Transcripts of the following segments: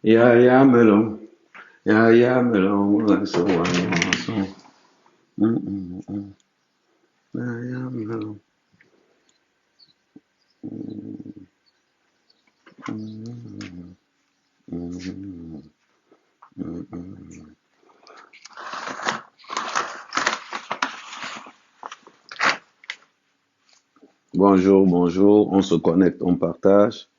Ya ya melon, ya ya melon, so so. Ya ya melon. Bonjour, bonjour, on se connecte, on partage.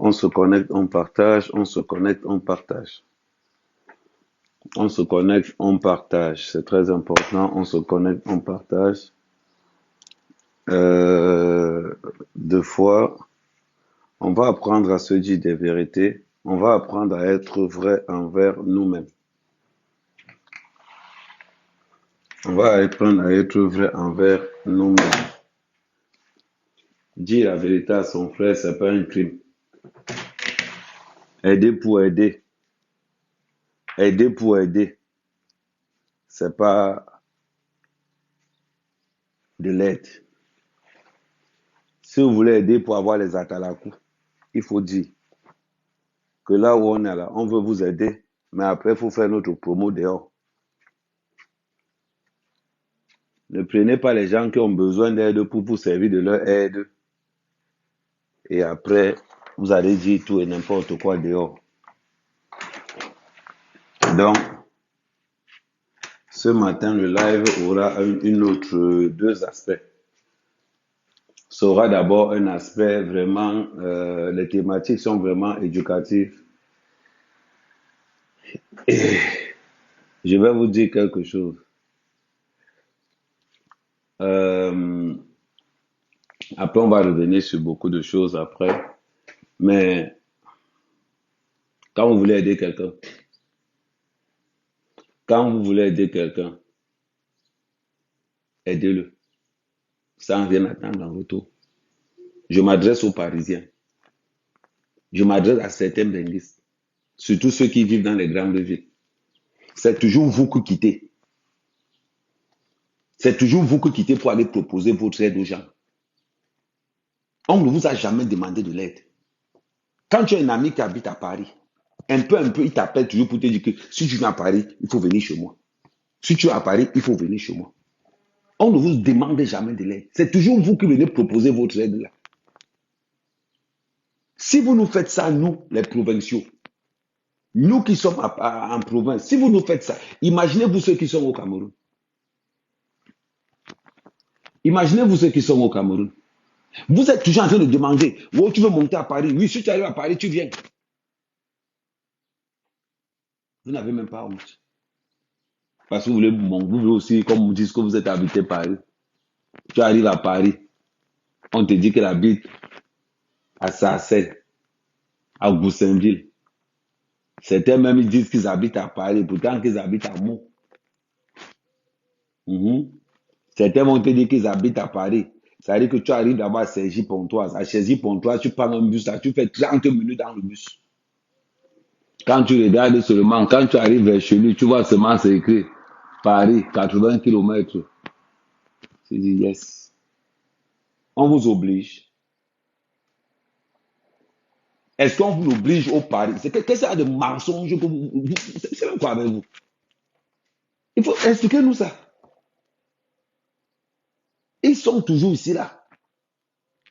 On se connecte, on partage, on se connecte, on partage. On se connecte, on partage. C'est très important. On se connecte, on partage. Euh, Deux fois, on va apprendre à se dire des vérités. On va apprendre à être vrai envers nous-mêmes. On va apprendre à être vrai envers nous-mêmes. Dire la vérité à son frère, c'est pas un crime. Aider pour aider. Aider pour aider. C'est pas de l'aide. Si vous voulez aider pour avoir les atalakou, il faut dire que là où on est là, on veut vous aider, mais après, il faut faire notre promo dehors. Ne prenez pas les gens qui ont besoin d'aide pour vous servir de leur aide et après, vous allez dire tout et n'importe quoi dehors. Donc, ce matin, le live aura une autre, deux aspects. Ça aura d'abord un aspect vraiment, les thématiques sont vraiment éducatives. Et je vais vous dire quelque chose. Euh, Après, on va revenir sur beaucoup de choses après. Mais quand vous voulez aider quelqu'un, quand vous voulez aider quelqu'un, aidez-le sans rien attendre en retour. Je m'adresse aux Parisiens. Je m'adresse à certains benguistes, surtout ceux qui vivent dans les grandes villes. C'est toujours vous qui quittez. C'est toujours vous qui quittez pour aller proposer votre aide aux gens. On ne vous a jamais demandé de l'aide. Quand tu as un ami qui habite à Paris, un peu, il t'appelle toujours pour te dire que si tu viens à Paris, il faut venir chez moi. Si tu es à Paris, il faut venir chez moi. On ne vous demande jamais de l'aide. C'est toujours vous qui venez proposer votre aide là. Si vous nous faites ça, nous, les provinciaux, nous qui sommes en province, si vous nous faites ça, imaginez-vous ceux qui sont au Cameroun. Imaginez-vous ceux qui sont au Cameroun. Vous êtes toujours en train de demander, oh, tu veux monter à Paris? Oui, si tu arrives à Paris, tu viens. Vous n'avez même pas honte. Parce que vous voulez aussi, comme vous dites que vous êtes habité Paris. Tu arrives à Paris, on te dit qu'elle habite à Sarcelles, à Goussainville. Certains même ils disent qu'ils habitent à Paris, pourtant qu'ils habitent à Meaux. Mhm. Certains vont te dire qu'ils habitent à Paris. Ça veut dire que tu arrives d'abord à Cergy-Pontoise. À Cergy-Pontoise, tu prends un bus là, tu fais 30 minutes dans le bus. Quand tu regardes seulement, quand tu arrives vers chez lui, tu vois seulement c'est écrit Paris, 80 kilomètres. Tu dis yes. On vous oblige. Est-ce qu'on vous oblige au Paris? Qu'est-ce qu'il y a de mensonges que c'est même quoi avec vous? Il faut expliquer nous ça. Ils sont toujours ici là.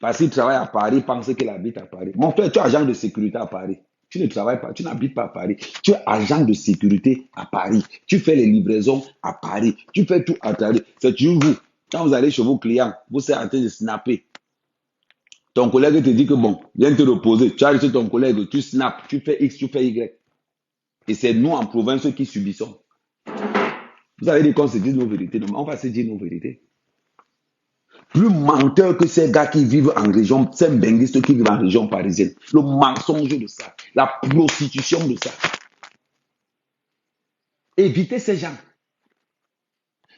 Parce qu'il travaille à Paris, pense qu'il habite à Paris. Mon frère, tu es agent de sécurité à Paris. Tu ne travailles pas, tu n'habites pas à Paris. Tu es agent de sécurité à Paris. Tu fais les livraisons à Paris. Tu fais tout à Paris. C'est toujours vous. Quand vous allez chez vos clients, vous êtes en train de snapper. Ton collègue te dit que bon, viens te reposer. Tu arrives chez ton collègue, tu snaps, tu fais X, tu fais Y. Et c'est nous en province qui subissons. Vous allez dire qu'on se dit nos vérités. Non, on va se dire nos vérités. Plus menteur que ces gars qui vivent en région, ces benguistes qui vivent en région parisienne. Le mensonge de ça, la prostitution de ça. Évitez ces gens.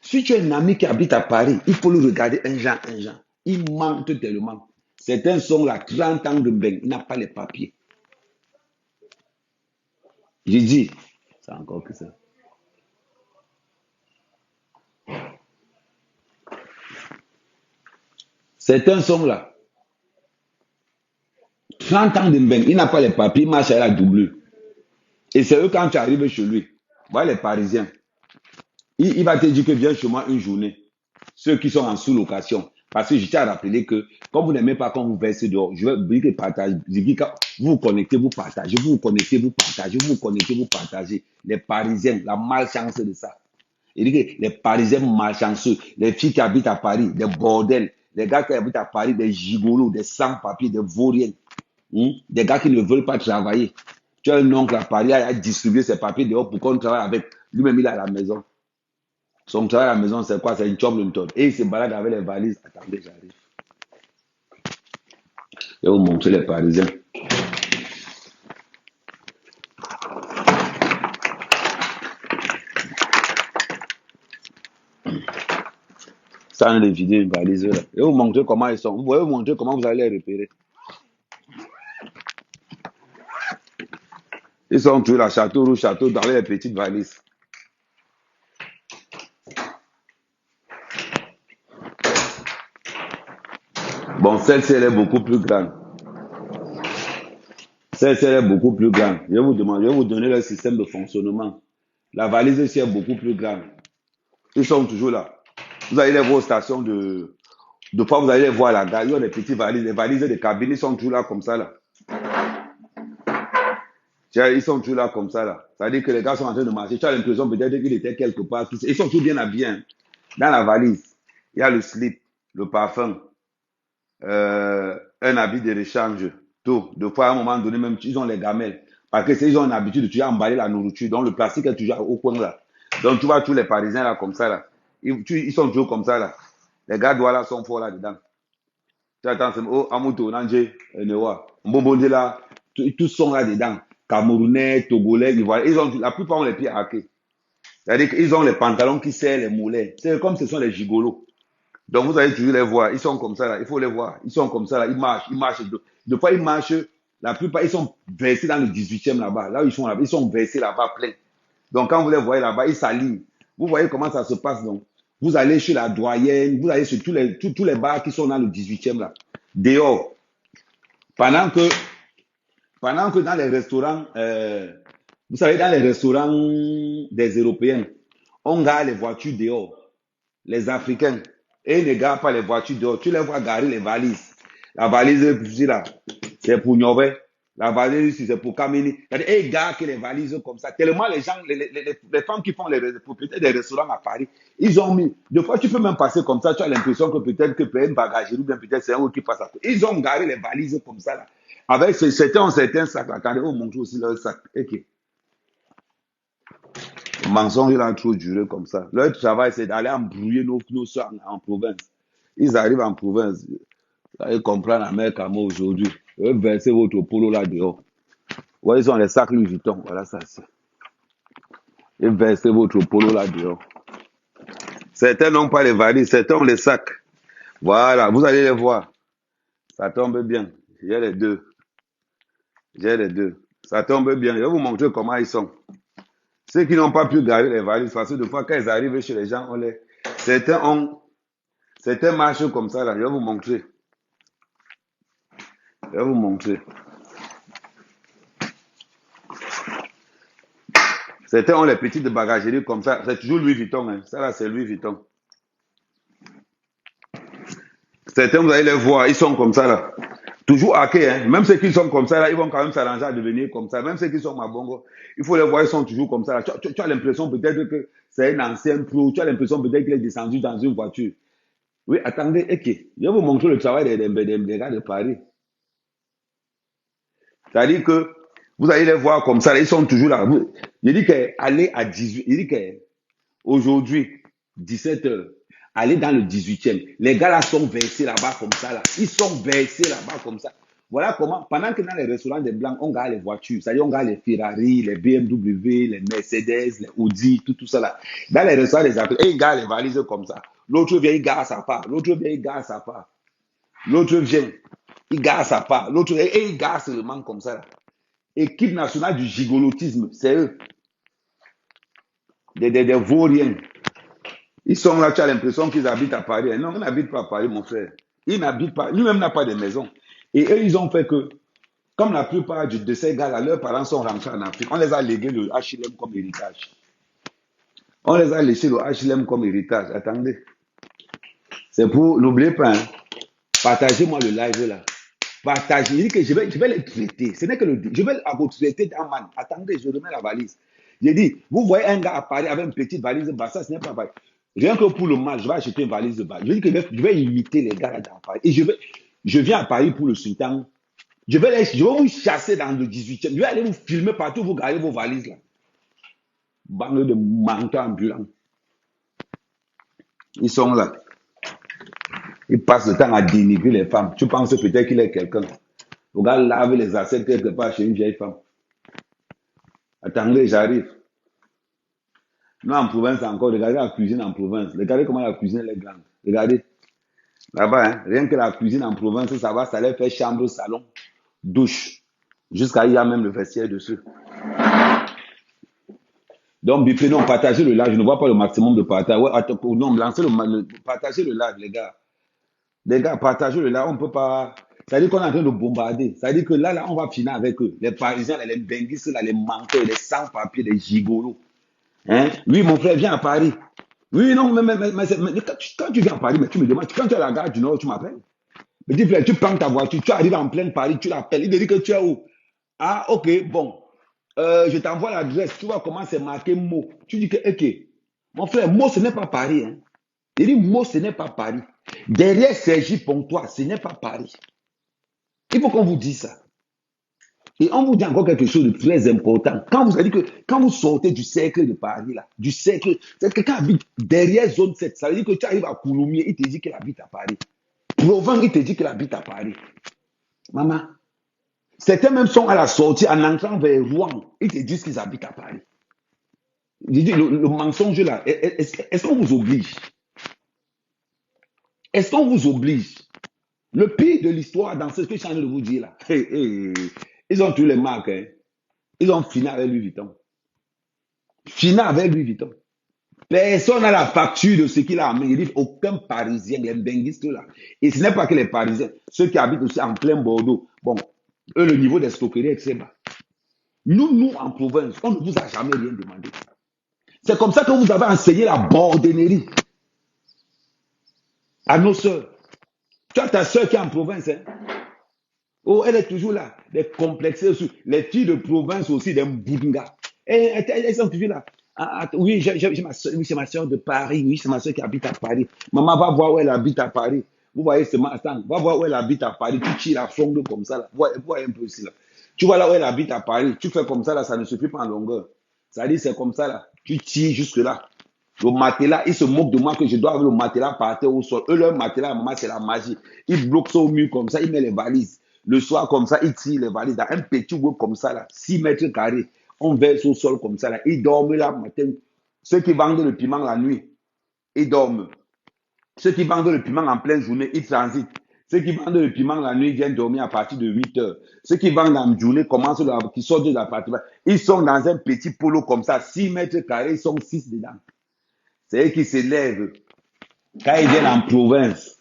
Si tu as un ami qui habite à Paris, il faut le regarder un genre, un genre. Il mente tellement. Certains sont là, 30 ans de beng, il n'a pas les papiers. J'ai dit, c'est encore que ça. Certains sont là, 30 ans de beng, il n'a pas les papiers, il marche à la double. Et c'est eux quand tu arrives chez lui. Voilà les Parisiens. Il va te dire que viens chez moi une journée. Ceux qui sont en sous-location. Parce que je tiens à rappeler que, comme vous n'aimez pas quand vous versez dehors, je vais vous dire que partage. Je dis que vous vous connectez, vous partagez, vous vous connectez, vous partagez, vous vous connectez, vous partagez. Les Parisiens, la malchance de ça. Il dit que les Parisiens malchanceux, les filles qui habitent à Paris, des bordels, les gars qui habitent à Paris, des gigolos, des sans-papiers, des vauriens, des gars qui ne veulent pas travailler. Tu as un oncle à Paris, il a distribué ses papiers dehors pour qu'on travaille avec. Lui-même, il est à la maison. Son travail à la maison, c'est quoi? C'est une job Linton. Et il se balade avec les valises. Attendez, j'arrive. Je vais vous montrer les Parisiens. Ça, on est vidé une valise là. Je vais vous montrer comment ils sont. Vous pouvez vous montrer comment vous allez les repérer. Ils sont toujours là, château rouge, château dans les petites valises. Bon, celle-ci, elle est beaucoup plus grande. Celle-ci, elle est beaucoup plus grande. Je vais vous donner le système de fonctionnement. La valise ici est beaucoup plus grande. Ils sont toujours là. Vous allez les voir aux stations de fois, vous allez les voir à la gare. Ils ont des petites valises. Les valises de cabine, ils sont toujours là comme ça là. Ils sont toujours là comme ça là. Ça veut dire que les gars sont en train de marcher. Tu as l'impression peut-être qu'ils étaient quelque part. Ils sont tous bien habillés. Hein. Dans la valise, il y a le slip, le parfum, un habit de rechange, tout. De fois, à un moment donné, même, ils ont les gamelles. Parce que ils ont une habitude de toujours emballer la nourriture. Donc, le plastique est toujours au coin là. Donc, tu vois tous les Parisiens là comme ça là. Ils sont toujours comme ça là. Les gars doigts là sont forts là dedans. Tu attends, c'est oh, Amuto, Nanje, Newa, Mbobonde là, tous sont là dedans. Camerounais, Togolais, Ivoiriens. La plupart ont les pieds hackés. C'est-à-dire qu'ils ont les pantalons qui serrent les mollets. C'est comme ce sont les gigolos. Donc vous allez toujours les voir. Ils sont comme ça là. Il faut les voir. Ils sont comme ça là. Ils marchent. Ils marchent. De fois, ils marchent. La plupart, ils sont versés dans le 18e là-bas. Là où ils sont là-bas. Ils sont versés là-bas plein. Donc quand vous les voyez là-bas, ils s'alignent. Vous voyez comment ça se passe donc. Vous allez chez la doyenne. Vous allez sur tous les bars qui sont dans le 18e là. Dehors. Pendant que, pendant que dans les restaurants, vous savez, dans les restaurants des Européens, on garde les voitures dehors. Les Africains, et ils ne gardent pas les voitures dehors. Tu les vois garer les valises. La valise ici, là, c'est pour Niové. La valise ici, c'est pour Kamini. Et ils gardent que les valises comme ça. Tellement les gens, les femmes qui font les propriétaires des restaurants à Paris, ils ont mis. Des fois, tu peux même passer comme ça. Tu as l'impression que peut-être une bagagerie ou bien peut-être c'est un autre qui passe à côté. Ils ont garé les valises comme ça, là. Avec certains sacs. Attendez, on montre aussi leur sac. Ok. Le mensonge, il a trop duré comme ça. Leur travail, c'est d'aller embrouiller nos soeurs en province. Ils arrivent en province. Ils comprennent la mère Camo aujourd'hui. Ils versez votre polo là dehors. Ouais, ils ont les sacs Louis Vuitton. Voilà ça, c'est. Ils versez votre polo là dehors. Certains n'ont pas les valises, certains ont les sacs. Voilà, vous allez les voir. Ça tombe bien. J'ai les deux. J'ai les deux. Ça tombe bien. Je vais vous montrer comment ils sont. Ceux qui n'ont pas pu garder les valises, parce que des fois, quand ils arrivent chez les gens, certains marchent comme ça là. Je vais vous montrer. Je vais vous montrer. Certains ont les petites bagageries comme ça. C'est toujours Louis Vuitton. Hein. Ça là, c'est Louis Vuitton. Certains, vous allez les voir, ils sont comme ça là. Toujours hackés. Hein. Même ceux qui sont comme ça là, ils vont quand même s'arranger à devenir comme ça. Même ceux qui sont mabongo, il faut les voir, ils sont toujours comme ça là. Tu as l'impression peut-être que c'est un ancien pro. Tu as l'impression peut-être qu'il est descendu dans une voiture. Oui, attendez, ok. Je vais vous montrer le travail des gars de Paris. C'est-à-dire que vous allez les voir comme ça, là, ils sont toujours là. Je dis qu'aller à 18, il dit qu'aujourd'hui, 17 heures, aller dans le 18e. Les gars là sont versés là-bas comme ça. Là. Ils sont versés là-bas comme ça. Voilà comment, pendant que dans les restaurants des Blancs, on garde les voitures. C'est-à-dire, on garde les Ferrari, les BMW, les Mercedes, les Audi, tout ça là. Dans les restaurants des Africains, ils gardent les valises comme ça. L'autre vient, il garde sa part. L'autre vient, il garde sa part. L'autre vient, il garde sa part. L'autre vient, et il garde seulement comme ça là. Équipe nationale du gigolotisme, c'est eux. Des vauriens. Ils sont là, tu as l'impression qu'ils habitent à Paris. Non, ils n'habitent pas à Paris, mon frère. Ils n'habitent pas, lui-même n'a pas de maison. Et eux, ils ont fait que, Comme la plupart de ces gars-là, leurs parents sont rentrés en Afrique. On les a légués le HLM comme héritage. On les a laissés le HLM comme héritage. Attendez. C'est pour, n'oubliez pas, hein, partagez-moi le live là. Partagez. Il dit que je vais les traiter. Ce n'est que le. Je vais vous traiter d'un man. Attendez, je remets la valise. J'ai dit, vous voyez un gars à Paris avec une petite valise de bas, ça, ce n'est pas Paris. Rien que pour le mal, je vais acheter une valise de bas. Je dis que je vais imiter les gars là dans Paris. Et je viens à Paris pour le sultan. Je vais vous chasser dans le 18e. Je vais aller vous filmer partout, vous gardez vos valises là. Bande de menteurs ambulants. Ils sont là. Ils passent le temps à dénigrer les femmes. Tu penses peut-être qu'il est quelqu'un. Le gars lave les assiettes quelque part chez une vieille femme. Attendez, j'arrive. Nous, en province encore, regardez la cuisine en province. Regardez comment la cuisine est grande. Regardez. Là-bas, hein, rien que la cuisine en province, ça leur fait chambre, salon, douche. Jusqu'à il y a même le vestiaire dessus. Donc, Bipé, non, partagez le live. Je ne vois pas le maximum de partage. Ouais, non, lancez partagez le live, les gars. Les gars, partagez le live. On ne peut pas. Ça veut dire qu'on est en train de bombarder. Ça veut dire que là, on va finir avec eux. Les Parisiens, les benguistes, les menteurs, les sans-papiers, les gigolos. Hein? Oui, mon frère, viens à Paris. Oui, non, mais quand tu viens à Paris, mais tu me demandes, quand tu es à la gare du Nord, tu m'appelles. Me dis, frère, tu prends ta voiture, tu arrives en pleine Paris, tu l'appelles. Il te dit que tu es où? Ah, ok, bon. Je t'envoie l'adresse, tu vois comment c'est marqué mot. Tu dis que, ok, mon frère, mot, ce n'est pas Paris. Hein. Il dit, mot, ce n'est pas Paris. Derrière Sergi Pontois, ce n'est pas Paris. Il faut qu'on vous dise ça. Et on vous dit encore quelque chose de très important. Quand vous avez dit que quand vous sortez du cercle de Paris, là, du cercle, c'est quelqu'un habite derrière zone 7. Ça veut dire que tu arrives à Coulommiers, il te dit qu'il habite à Paris. Provence, il te dit qu'il habite à Paris. Maman, certains même sont à la sortie en entrant vers Rouen. Ils te disent qu'ils habitent à Paris. Je dis, le mensonge là, est-ce qu'on vous oblige? Est-ce qu'on vous oblige? Le pire de l'histoire dans ce que je suis en train de vous dire là, ils ont tous les marques. Hein. Ils ont fini avec Louis Vuitton. Fini avec Louis Vuitton. Personne n'a la facture de ce qu'il a amené. Il dit aucun Parisien, les benguistes là. Et ce n'est pas que les Parisiens, ceux qui habitent aussi en plein Bordeaux. Bon, eux, le niveau d'escroquerie est très bas. Nous, en province, on ne vous a jamais rien demandé. C'est comme ça que vous avez enseigné la bordennerie à nos sœurs. Tu as ta sœur qui est en province. Hein? Oh, elle est toujours là. Les complexés aussi. Les filles de province aussi, des Mbunga. Elles sont toujours là. Oui, j'ai ma soeur, oui, c'est ma soeur de Paris. Oui, c'est ma soeur qui habite à Paris. Maman va voir où elle habite à Paris. Vous voyez ce matin, va voir où elle habite à Paris. Tu tires la fronde comme ça. Là. Vous voyez un peu ici. Là. Tu vois là où elle habite à Paris. Tu fais comme ça, là, ça ne suffit pas en longueur. Ça dit, c'est comme ça, là. Tu tires jusque là. Le matelas, ils se moquent de moi que je dois avoir le matelas par terre au sol. Eux, leur matelas, maman, c'est la magie. Ils bloquent ça au mur comme ça, ils mettent les valises. Le soir, comme ça, ils tirent les valises dans un petit groupe comme ça, là, 6 mètres carrés. On verse au sol comme ça, là. Ils dorment là, matin. Ceux qui vendent le piment la nuit, ils dorment. Ceux qui vendent le piment en pleine journée, ils transitent. Ceux qui vendent le piment la nuit viennent dormir à partir de 8 heures. Ceux qui vendent en journée qui sortent de l'appartement. Ils sont dans un petit polo comme ça, 6 mètres carrés, ils sont 6 dedans. C'est eux qui se lèvent. Quand ils viennent en province,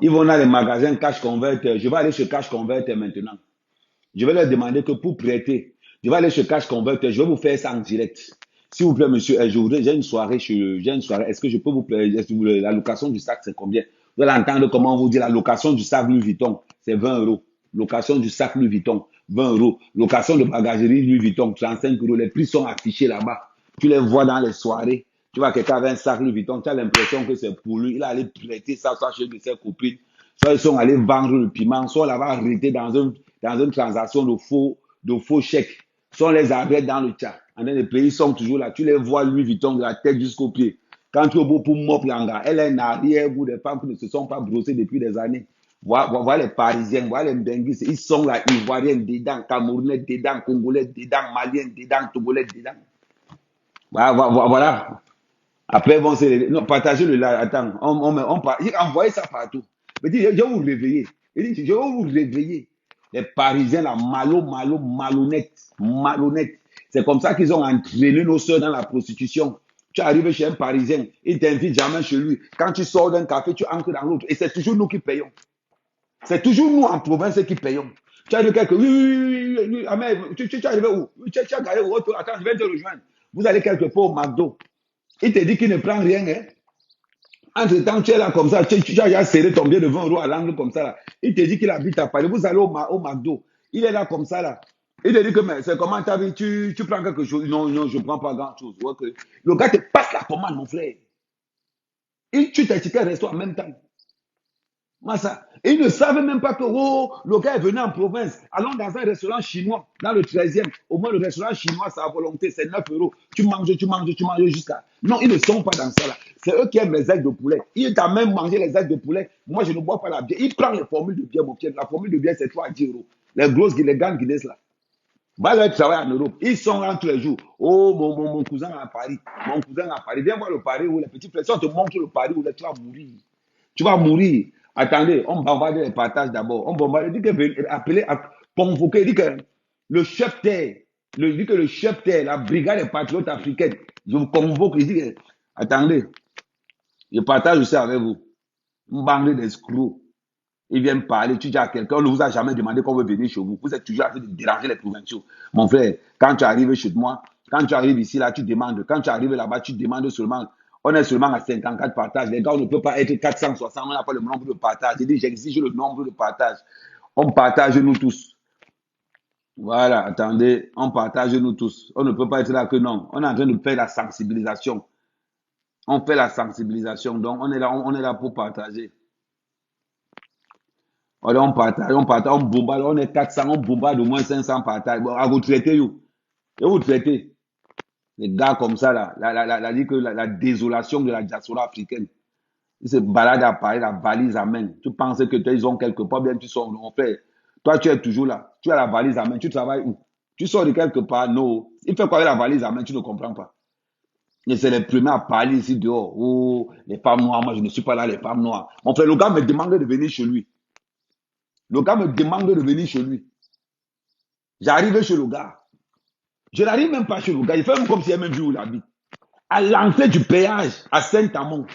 ils vont dans les magasins Cash Converter. Je vais aller chez Cash Converter maintenant. Je vais leur demander que pour prêter, je vais aller chez Cash Converter. Je vais vous faire ça en direct. S'il vous plaît, monsieur, j'ai une soirée. Est-ce que je peux vous plaire? La location du sac, c'est combien? Vous allez entendre comment on vous dit la location du sac Louis Vuitton, c'est 20 euros. Location du sac Louis Vuitton, 20 euros. Location de bagagerie Louis Vuitton, 35 euros. Les prix sont affichés là-bas. Tu les vois dans les soirées. Tu vois quelqu'un avec un sac Louis Vuitton, tu as l'impression que c'est pour lui. Il a allé prêter ça soit chez ses copines. Soit ils sont allés vendre le piment, soit là-bas arrêté dans une transaction de faux chèques. Soit on les arrête dans le chat. En les pays sont toujours là. Tu les vois Louis Vuitton de la tête jusqu'au pied. Quand tu es au bout pour Mop Langa, elle est en arrière-goût des femmes qui ne se sont pas brossées depuis des années. Voilà les Parisiens, voilà les Benguis. Ils sont là, Ivoiriens dedans, Camerounais dedans, Congolais dedans, Maliens dedans, Togolais dedans. Voilà. Après, bon, non, partagez le live. Attends, envoyez ça partout. Mais dis, je vais vous réveiller. Je vais vous réveiller. Les Parisiens, là, malhonnêtes. C'est comme ça qu'ils ont entraîné nos soeurs dans la prostitution. Tu arrives chez un Parisien, il t'invite jamais chez lui. Quand tu sors d'un café, tu entres dans l'autre. Et c'est toujours nous qui payons. C'est toujours nous en province qui payons. Tu as dit quelque oui, oui, oui, oui, Ahmed, tu es arrivé où? Tu as gagné où? Attends, je vais te rejoindre. Vous allez quelque part au McDo. Il te dit qu'il ne prend rien, hein? Entre-temps, tu es là comme ça, tu as déjà serré ton billet de 20 € à l'angle comme ça. Là. Il te dit qu'il habite à Paris. Vous allez au McDo. Il est là comme ça. Là. Il te dit que c'est comment tu prends quelque chose. Non, non, je ne prends pas grand-chose. Okay. Le gars te passe la commande, mon frère. Et tu t'es ticket resto en même temps. Massa. Et ils ne savent même pas que oh, le gars est venu en province. Allons dans un restaurant chinois, dans le 13e. Au moins, le restaurant chinois, c'est à volonté, c'est 9 €. Tu manges, tu manges, tu manges jusqu'à. Non, ils ne sont pas dans ça là. C'est eux qui aiment les ailes de poulet. Il t'a même mangé les ailes de poulet. Moi, je ne bois pas la bière. Il prend les formules de bière, mon pied. La formule de bière, c'est 3 à 10 €. Les grosses, les grandes Guinness là. Va leur travailler en Europe. Ils sont là tous les jours. Oh, mon cousin à Paris. Mon cousin à Paris. Viens voir le Paris où les petits frères. Si on te montre le Paris où tu vas mourir. Tu vas mourir. Attendez, on bombarde les partages d'abord. On bombarde. Il dit que appeler, convoquer. Il dit que le chef terre, il dit que le chef terre, la brigade des patriotes africaines, je vous convoque. Il dit que, attendez, je partage aussi avec vous. Une bande d'escrocs. Ils viennent parler, tu dis à quelqu'un, on ne vous a jamais demandé qu'on veut venir chez vous. Vous êtes toujours en train de déranger les provinciaux. Mon frère, quand tu arrives chez moi, quand tu arrives ici, là, tu demandes. Quand tu arrives là-bas, tu demandes seulement. On est seulement à 54 partages. Les gars, on ne peut pas être 460, on n'a pas le nombre de partages. J'ai dit, j'exige le nombre de partages. On partage nous tous. Voilà, attendez, on partage nous tous. On ne peut pas être là que non. On est en train de faire la sensibilisation. On fait la sensibilisation, donc on est là pour partager. On bombarde, on est 400, on bombarde au moins 500 partages. Bon, à vous traiter, vous. Et vous traitez. Les gars comme ça, là, dit que la désolation de la diaspora africaine. Ils se baladent à Paris, la valise à main. Tu penses que ils ont quelque part, bien tu sors. En fait, toi, tu es toujours là. Tu as la valise à main, tu travailles où? Tu sors de quelque part, non. Il fait quoi avec la valise à main, tu ne comprends pas. Et c'est les premiers à parler ici dehors. Oh, les femmes noires, moi je ne suis pas là, les femmes noires. Mon frère, le gars me demande de venir chez lui. Le gars me demande de venir chez lui. J'arrive chez le gars. Je n'arrive même pas chez le gars. Il fait comme s'il n'y a même vu où il habite. À l'entrée du péage, à Saint-Amand,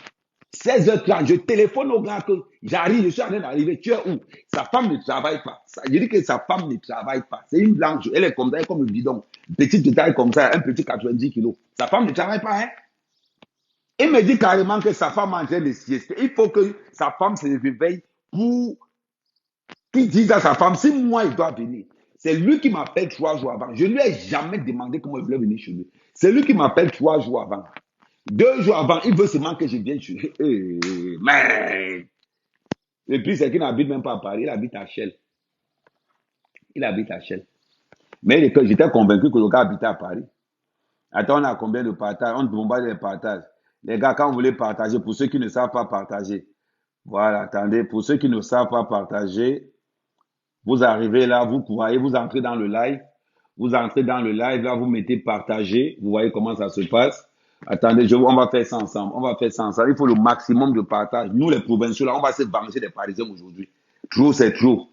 16h30, je téléphone au gars que j'arrive, je suis en train d'arriver. Tu es où? Sa femme ne travaille pas. Je dis que sa femme ne travaille pas. C'est une blanche. Elle est comme ça, elle est comme le bidon. Petite de taille comme ça, un petit 90 kilos. Sa femme ne travaille pas, hein? Il me dit carrément que sa femme est en train de siester. Il faut que sa femme se réveille pour qu'il dise à sa femme, si moi il doit venir. C'est lui qui m'appelle 3 jours avant. Je ne lui ai jamais demandé comment il voulait venir chez lui. C'est lui qui m'appelle 3 jours avant. 2 jours avant, il veut seulement que je vienne chez lui. Mais... Et puis, c'est qu'il n'habite même pas à Paris, il habite à Chelles. Il habite à Chelles. Mais j'étais convaincu que le gars habitait à Paris. Attends, on a combien de partages? On bombarde les partages. Les gars, quand vous voulez partager, pour ceux qui ne savent pas partager, voilà, attendez, pour ceux qui ne savent pas partager, vous arrivez là, vous voyez, vous entrez dans le live. Vous entrez dans le live, là, vous mettez partager. Vous voyez comment ça se passe. Attendez, on va faire ça ensemble. On va faire ça ensemble. Il faut le maximum de partage. Nous, les provinciaux, là, on va se venger des Parisiens aujourd'hui. Trop, c'est trop.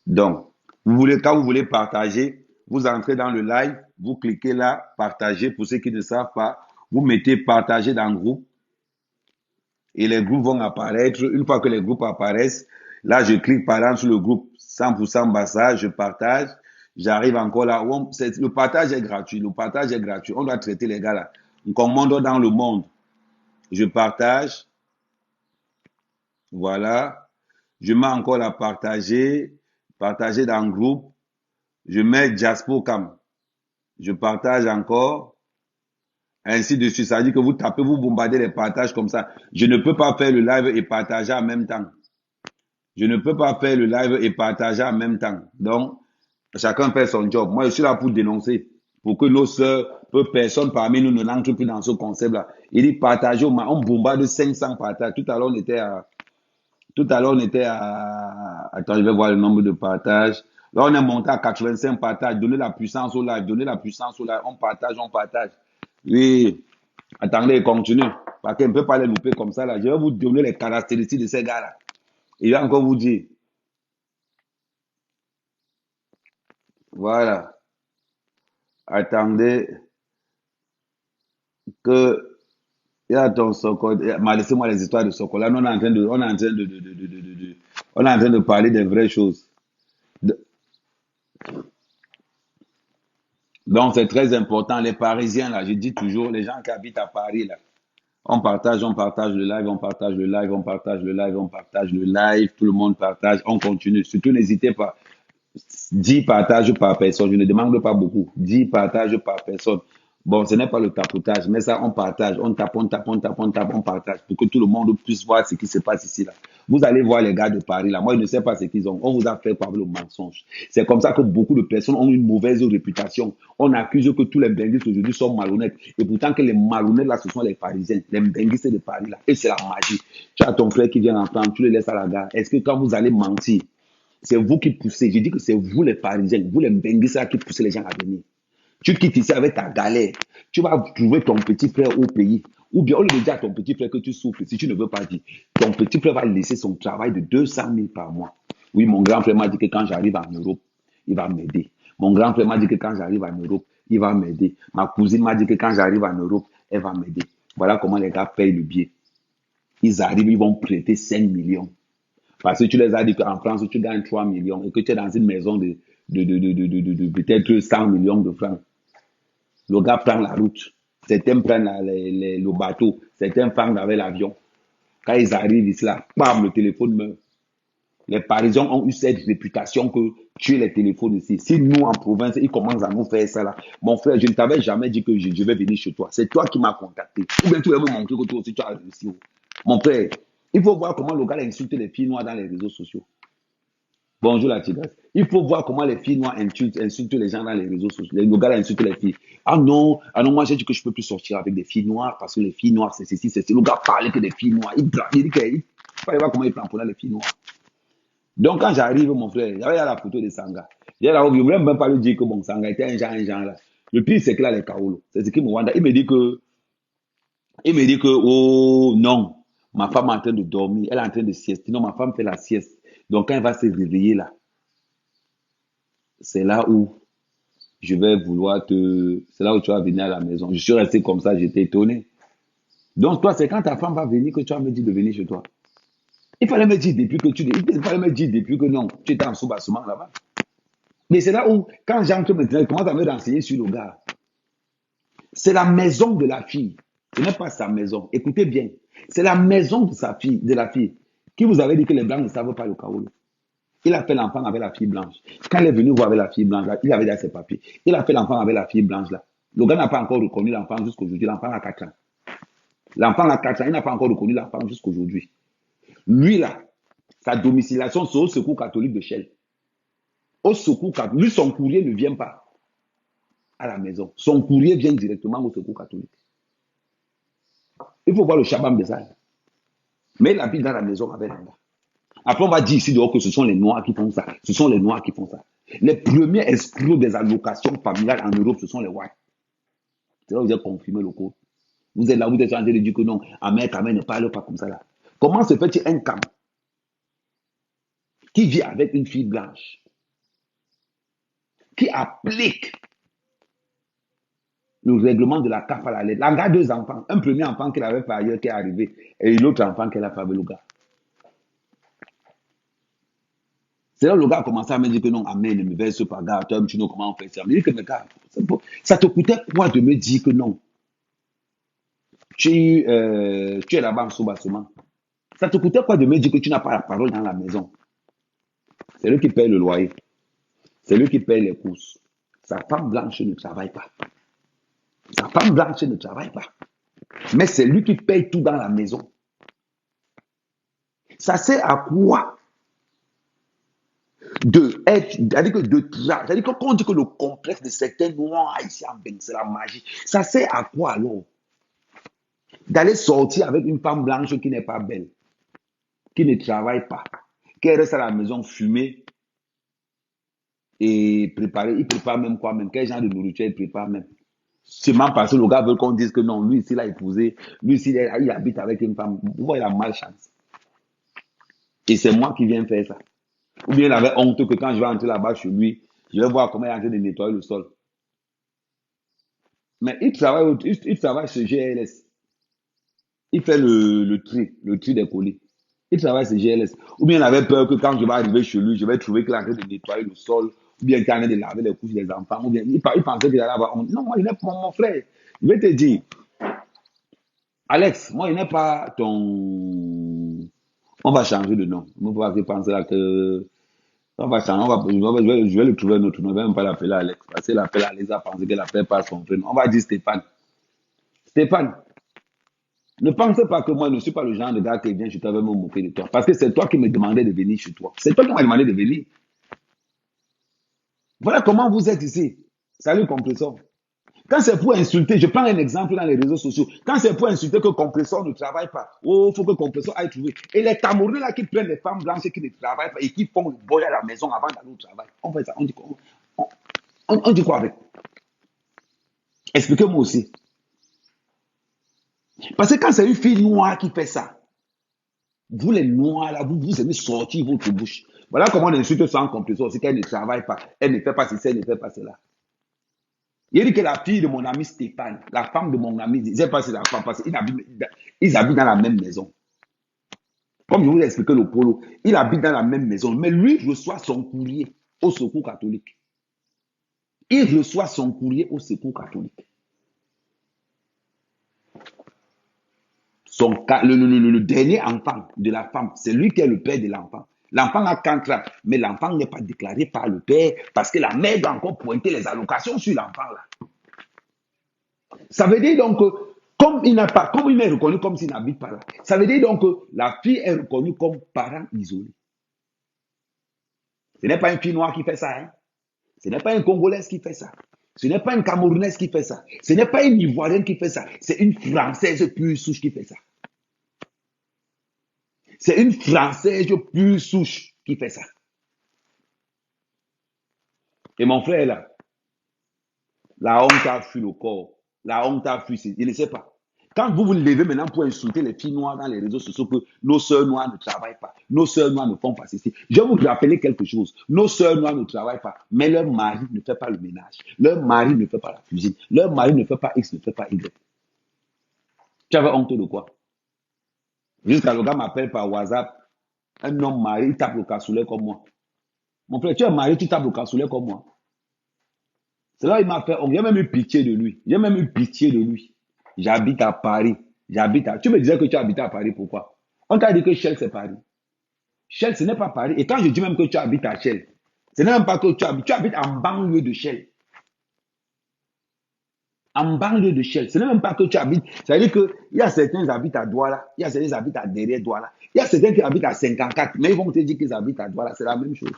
Donc, quand vous voulez partager, vous entrez dans le live, vous cliquez là, partager. Pour ceux qui ne savent pas, vous mettez partager dans le groupe et les groupes vont apparaître. Une fois que les groupes apparaissent, là, je clique par exemple sur le groupe 100% Bassa, je partage. J'arrive encore là. Le partage est gratuit. Le partage est gratuit. On doit traiter les gars là. Comme monde dans le monde. Je partage. Voilà. Je mets encore la partager. Partager dans le groupe. Je mets Diaspocam. Je partage encore. Ainsi de suite. Ça veut dire que vous tapez, vous bombardez les partages comme ça. Je ne peux pas faire le live et partager en même temps. Je ne peux pas faire le live et partager en même temps. Donc, chacun fait son job. Moi, je suis là pour dénoncer. Pour que nos sœurs, peu personne parmi nous ne n'entre plus dans ce concept-là. Il dit partager, on bombarde 500 partages. Tout à l'heure, on était à, attends, je vais voir le nombre de partages. Là, on est monté à 85 partages. Donnez la puissance au live, donnez la puissance au live. On partage, on partage. Oui. Attendez, continue. Parce qu'on ne peut pas les louper comme ça, là. Je vais vous donner les caractéristiques de ces gars-là. Il va encore vous dire. Voilà. Attendez que il y a ton Sokol. Laissez-moi les histoires de Sokol. Là, on est en train de parler des vraies choses. Donc, c'est très important. Les Parisiens, là, je dis toujours, les gens qui habitent à Paris, là, on partage le live, on partage le live, on partage le live, on partage le live, tout le monde partage, on continue. Surtout, n'hésitez pas. 10 partages par personne. Je ne demande pas beaucoup. 10 partages par personne. Bon, ce n'est pas le tapotage, mais ça, on partage. On tape, on tape, on tape, on tape, on partage pour que tout le monde puisse voir ce qui se passe ici, là. Vous allez voir les gars de Paris, là. Moi, je ne sais pas ce qu'ils ont. On vous a fait par le mensonge. C'est comme ça que beaucoup de personnes ont une mauvaise réputation. On accuse que tous les benguistes aujourd'hui sont malhonnêtes. Et pourtant que les malhonnêtes, là, ce sont les Parisiens. Les benguistes de Paris, là. Et c'est la magie. Tu as ton frère qui vient entendre, tu le laisses à la gare. Est-ce que quand vous allez mentir, c'est vous qui poussez. Je dis que c'est vous les Parisiens, vous les Benguissa qui poussez les gens à venir. Tu quittes ici avec ta galère. Tu vas trouver ton petit frère au pays. Ou bien, on lui dit à ton petit frère que tu souffres. Si tu ne veux pas dire, ton petit frère va laisser son travail de 200 000 par mois. Oui, mon grand frère m'a dit que quand j'arrive en Europe, il va m'aider. Mon grand frère m'a dit que quand j'arrive en Europe, il va m'aider. Ma cousine m'a dit que quand j'arrive en Europe, elle va m'aider. Voilà comment les gars payent le billet. Ils arrivent, ils vont prêter 5 millions. Parce que tu les as dit qu'en France, tu gagnes 3 millions et que tu es dans une maison de peut-être 100 millions de francs. Le gars prend la route. Certains prennent le bateau. Certains prennent avec l'avion. Quand ils arrivent ici, là, bam, le téléphone meurt. Les Parisiens ont eu cette réputation que tu es les téléphones ici. Si nous, en province, ils commencent à nous faire ça là, mon frère, je ne t'avais jamais dit que je vais venir chez toi. C'est toi qui m'as contacté. Ou bien tu vas me montrer que toi aussi tu as réussi. Mon frère, il faut voir comment le gars insulte les filles noires dans les réseaux sociaux. Bonjour la tigresse. Il faut voir comment les filles noires insultent les gens dans les réseaux sociaux. Le gars insulte les filles. Ah non, moi j'ai dit que je ne peux plus sortir avec des filles noires parce que les filles noires, c'est ceci, c'est ceci. Le gars parlait que des filles noires. Il dit qu'il fallait voir comment il prend pour les filles noires. Donc quand j'arrive, mon frère, il y avait la photo de Sanga. Je ne voulais même pas lui dire que bon, Sanga était un genre là. Le pire, c'est qu'il a les Kaolo. C'est ce qui me wanda. Il me dit que, oh non, ma femme est en train de dormir, elle est en train de sieste. Sinon, ma femme fait la sieste. Donc quand elle va se réveiller là, c'est là où je vais vouloir c'est là où tu vas venir à la maison. Je suis resté comme ça, j'étais étonné. Donc toi, c'est quand ta femme va venir que tu vas me dire de venir chez toi. Il fallait me dire depuis que non, tu étais en sous-bassement là-bas. Mais c'est là où, quand j'entre maintenant, il commence à me renseigner sur le gars. C'est la maison de la fille. Ce n'est pas sa maison. Écoutez bien. C'est la maison de sa fille, de la fille, qui vous avait dit que les blancs ne savent pas le kaolo. Il a fait l'enfant avec la fille blanche. Quand il est venu voir avec la fille blanche, là, il avait déjà ses papiers. Il a fait l'enfant avec la fille blanche là. Le gars n'a pas encore reconnu l'enfant jusqu'aujourd'hui. L'enfant a 4 ans. L'enfant a 4 ans, il n'a pas encore reconnu l'enfant jusqu'aujourd'hui. Lui là, sa domiciliation, c'est au secours catholique de Shell. Au secours catholique. Lui, son courrier ne vient pas à la maison. Son courrier vient directement au secours catholique. Il faut voir le chabam de ça. Mais il habite dans la maison avec un gars. Après, on va dire ici dehors que ce sont les Noirs qui font ça. Ce sont les Noirs qui font ça. Les premiers escrocs des allocations familiales en Europe, ce sont les Whites. C'est là où vous avez confirmé le code. Vous êtes là, vous êtes en train de dire que non, Ahmed ne parle pas comme ça là. Comment se fait-il un camp qui vit avec une fille blanche, qui applique le règlement de la CAF à la lettre? La gars a 2 enfants. Un premier enfant qu'elle avait fait ailleurs qui est arrivé et l'autre enfant qu'elle a fait avec le gars. C'est là où le gars a commencé à me dire que non, Amen, ne me verse pas, gars, toi, tu sais comment on fait ça. Je me dis que, mais gars, ça te coûtait quoi de me dire que non? Tu es là-bas en sous-bassement. Ça te coûtait quoi de me dire que tu n'as pas la parole dans la maison? C'est lui qui paye le loyer. C'est lui qui paye les courses. Sa femme blanche ne travaille pas. Sa femme blanche ne travaille pas. Mais c'est lui qui paye tout dans la maison. Ça sert à quoi de être, c'est-à-dire que c'est-à-dire que quand on dit que le complexe de certains noirs ici en Bénin, c'est la magie, ça sert à quoi alors? D'aller sortir avec une femme blanche qui n'est pas belle, qui ne travaille pas, qui reste à la maison fumer et préparer, il prépare même quoi même, quel genre de nourriture il prépare même. Seulement parce que le gars veut qu'on dise que non, lui ici il a épousé, lui ici il habite avec une femme, vous voyez la malchance. Et c'est moi qui viens faire ça. Ou bien il avait honte que quand je vais entrer là-bas chez lui, je vais voir comment il est en train de nettoyer le sol. Mais il travaille chez GLS. Il fait le tri des colis. Il travaille chez GLS. Ou bien il avait peur que quand je vais arriver chez lui, je vais trouver qu'il est en train de nettoyer le sol ou bien tu es en train de laver les couches des enfants, ou bien il pensait qu'il allait avoir honte. Non, moi, il n'est pas mon frère. Je vais te dire, Alex, moi, il n'est pas ton. On va changer de nom. On va penser là que. On va changer, je vais le trouver un autre nom. Je ne vais même pas l'appeler Alex. Parce qu'il appelle Alex à penser qu'elle appelle pas son prénom. On va dire Stéphane. Stéphane, ne pensez pas que moi, je ne suis pas le genre de gars qui vient chez toi avec me moquer de toi. Parce que c'est toi qui me demandais de venir chez toi. C'est toi qui m'as demandé de venir. Voilà comment vous êtes ici. Salut, compresseur. Quand c'est pour insulter, je prends un exemple dans les réseaux sociaux. Quand c'est pour insulter que compresseur ne travaille pas, oh, il faut que compresseur aille trouver. Et les Camerounais là qui prennent les femmes blanches qui ne travaillent pas et qui font le boy à la maison avant d'aller au travail. On fait ça. On dit quoi, on dit quoi avec? Expliquez-moi aussi. Parce que quand c'est une fille noire qui fait ça, vous les noirs là, vous aimez sortir votre bouche. Voilà comment on insulte sans compresseur aussi qu'elle ne travaille pas. Elle ne fait pas ceci, elle ne fait pas cela. Il dit que la fille de mon ami Stéphane, la femme de mon ami, je ne sais pas si c'est la femme, parce qu'ils habitent dans la même maison. Comme je vous ai expliqué le polo, il habite dans la même maison, mais lui reçoit son courrier au secours catholique. Il reçoit son courrier au secours catholique. Le dernier enfant de la femme, c'est lui qui est le père de l'enfant. L'enfant a 4 ans, mais l'enfant n'est pas déclaré par le père parce que la mère doit encore pointer les allocations sur l'enfant là. Ça veut dire donc que comme il est reconnu comme s'il n'habite pas là, ça veut dire donc que la fille est reconnue comme parent isolé. Ce n'est pas une fille noire qui fait ça, hein? Ce n'est pas une Congolaise qui fait ça. Ce n'est pas une Camerounaise qui fait ça. Ce n'est pas une Ivoirienne qui fait ça. C'est une Française pure souche qui fait ça. C'est une Française pure souche qui fait ça. Et mon frère là, la honte a fui le corps. La honte a fui, il ne sait pas. Quand vous vous levez maintenant pour insulter les filles noires dans les réseaux sociaux, que nos sœurs noires ne travaillent pas, nos sœurs noires ne font pas ceci, je vais vous rappeler quelque chose. Nos sœurs noires ne travaillent pas, mais leur mari ne fait pas le ménage. Leur mari ne fait pas la cuisine. Leur mari ne fait pas X, ne fait pas Y. Tu avais honte de quoi? Jusqu'à le gars m'appelle par WhatsApp, un homme marié, il tape le cassoulet comme moi. Mon frère, tu es marié, tu tapes le cassoulet comme moi. C'est là il m'a fait, j'ai même eu pitié de lui. J'ai même eu pitié de lui. J'habite à Paris. Tu me disais que tu habitais à Paris, pourquoi? On t'a dit que Shell, c'est Paris. Shell, ce n'est pas Paris. Et quand je dis même que tu habites à Shell, ce n'est même pas que tu habites en banlieue de Shell. En banlieue de Shell. Ce n'est même pas que tu habites. C'est-à-dire qu'il y a certains qui habitent à Douala, il y a certains qui habitent à derrière Douala, il y a certains qui habitent à 54, mais ils vont te dire qu'ils habitent à Douala. C'est la même chose.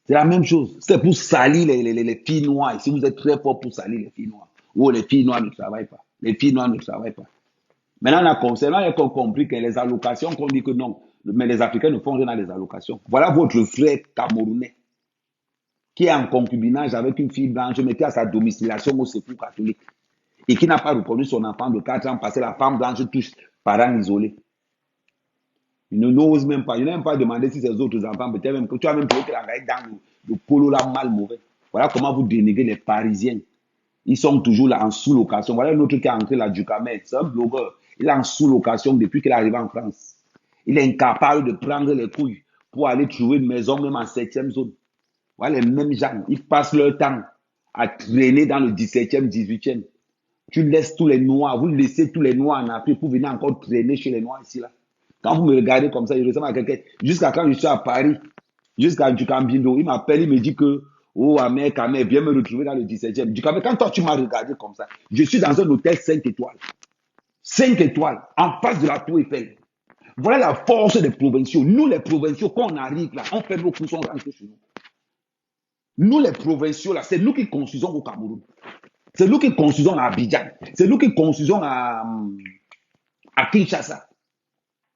C'est la même chose. C'est pour salir les filles noires. Si vous êtes très fort pour salir les filles noires. Ou les filles noires ne travaillent pas. Les filles noires ne travaillent pas. Maintenant, on a compris que les allocations, qu'on dit que non, mais les Africains ne font rien dans les allocations. Voilà votre frère camerounais qui est en concubinage avec une fille blanche, mais qui a sa domiciliation au secours catholique et qui n'a pas reconnu son enfant de 4 ans parce que la femme blanche touche parents isolés. Il n'ose même pas. Il n'a même pas demandé si ses autres enfants, peut-être même que tu as même trouvé que la gaille dans le polo là mal mauvais. Voilà comment vous dénigrez les Parisiens. Ils sont toujours là en sous-location. Voilà un autre qui a entré là, Ducamel. C'est un blogueur. Il est en sous-location depuis qu'il est arrivé en France. Il est incapable de prendre les couilles pour aller trouver une maison, même en 7e zone. Voilà les mêmes gens. Ils passent leur temps à traîner dans le 17e, 18e. Tu laisses tous les Noirs, vous laissez tous les Noirs en Afrique pour venir encore traîner chez les Noirs ici là. Quand vous me regardez comme ça, je ressemble à quelqu'un. Jusqu'à quand je suis à Paris, jusqu'à Ducambindo, il m'appelle, il me dit que, oh, Ahmed, viens me retrouver dans le 17e. Ducambindo, quand toi tu m'as regardé comme ça, je suis dans un hôtel 5 étoiles. 5 étoiles, en face de la Tour Eiffel. Voilà la force des provinciaux. Nous, les provinciaux, quand on arrive là, on fait nos courses, on rentre chez nous. Nous, les provinciaux, là, c'est nous qui construisons au Cameroun. C'est nous qui construisons à Abidjan. C'est nous qui construisons à Kinshasa.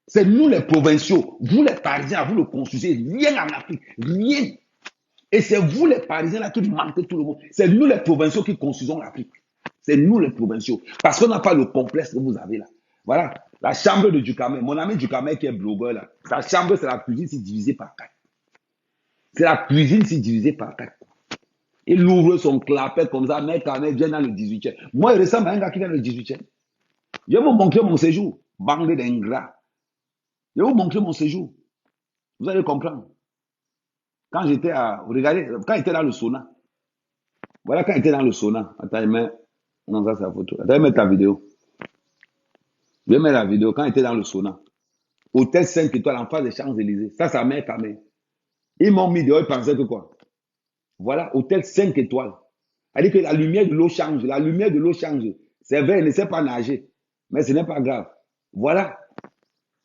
C'est nous les provinciaux. Vous les Parisiens, vous ne construisez rien en Afrique. Rien. Et c'est vous les Parisiens là qui manquez tout le monde. C'est nous les provinciaux qui construisons l'Afrique. C'est nous les provinciaux. Parce qu'on n'a pas le complexe que vous avez là. Voilà. La chambre de Ducamel. Mon ami Ducamel qui est blogueur là. Sa chambre, c'est la cuisine, c'est divisé par 4. C'est la cuisine, c'est divisé par 4. Il ouvre son clapet comme ça. Mec, vient dans le 18e. Moi, il ressemble à un gars qui vient dans le 18e. Je vais vous montrer mon séjour. Bande d'ingrats. Je vais vous montrer mon séjour. Vous allez comprendre. Quand j'étais à, regardez, quand j'étais dans le sauna, voilà quand j'étais dans le sauna. Attends, non, ça c'est la photo. Attends, mets ta vidéo. Je vais mettre la vidéo quand j'étais dans le sauna. Hôtel 5 étoiles en face des Champs-Élysées. Ça, sa mère, ta mère. Ils m'ont mis dehors, ils pensaient que quoi? Voilà, hôtel 5 étoiles. C'est-à-dire que la lumière de l'eau change. La lumière de l'eau change. C'est vrai, elle ne sait pas nager. Mais ce n'est pas grave. Voilà.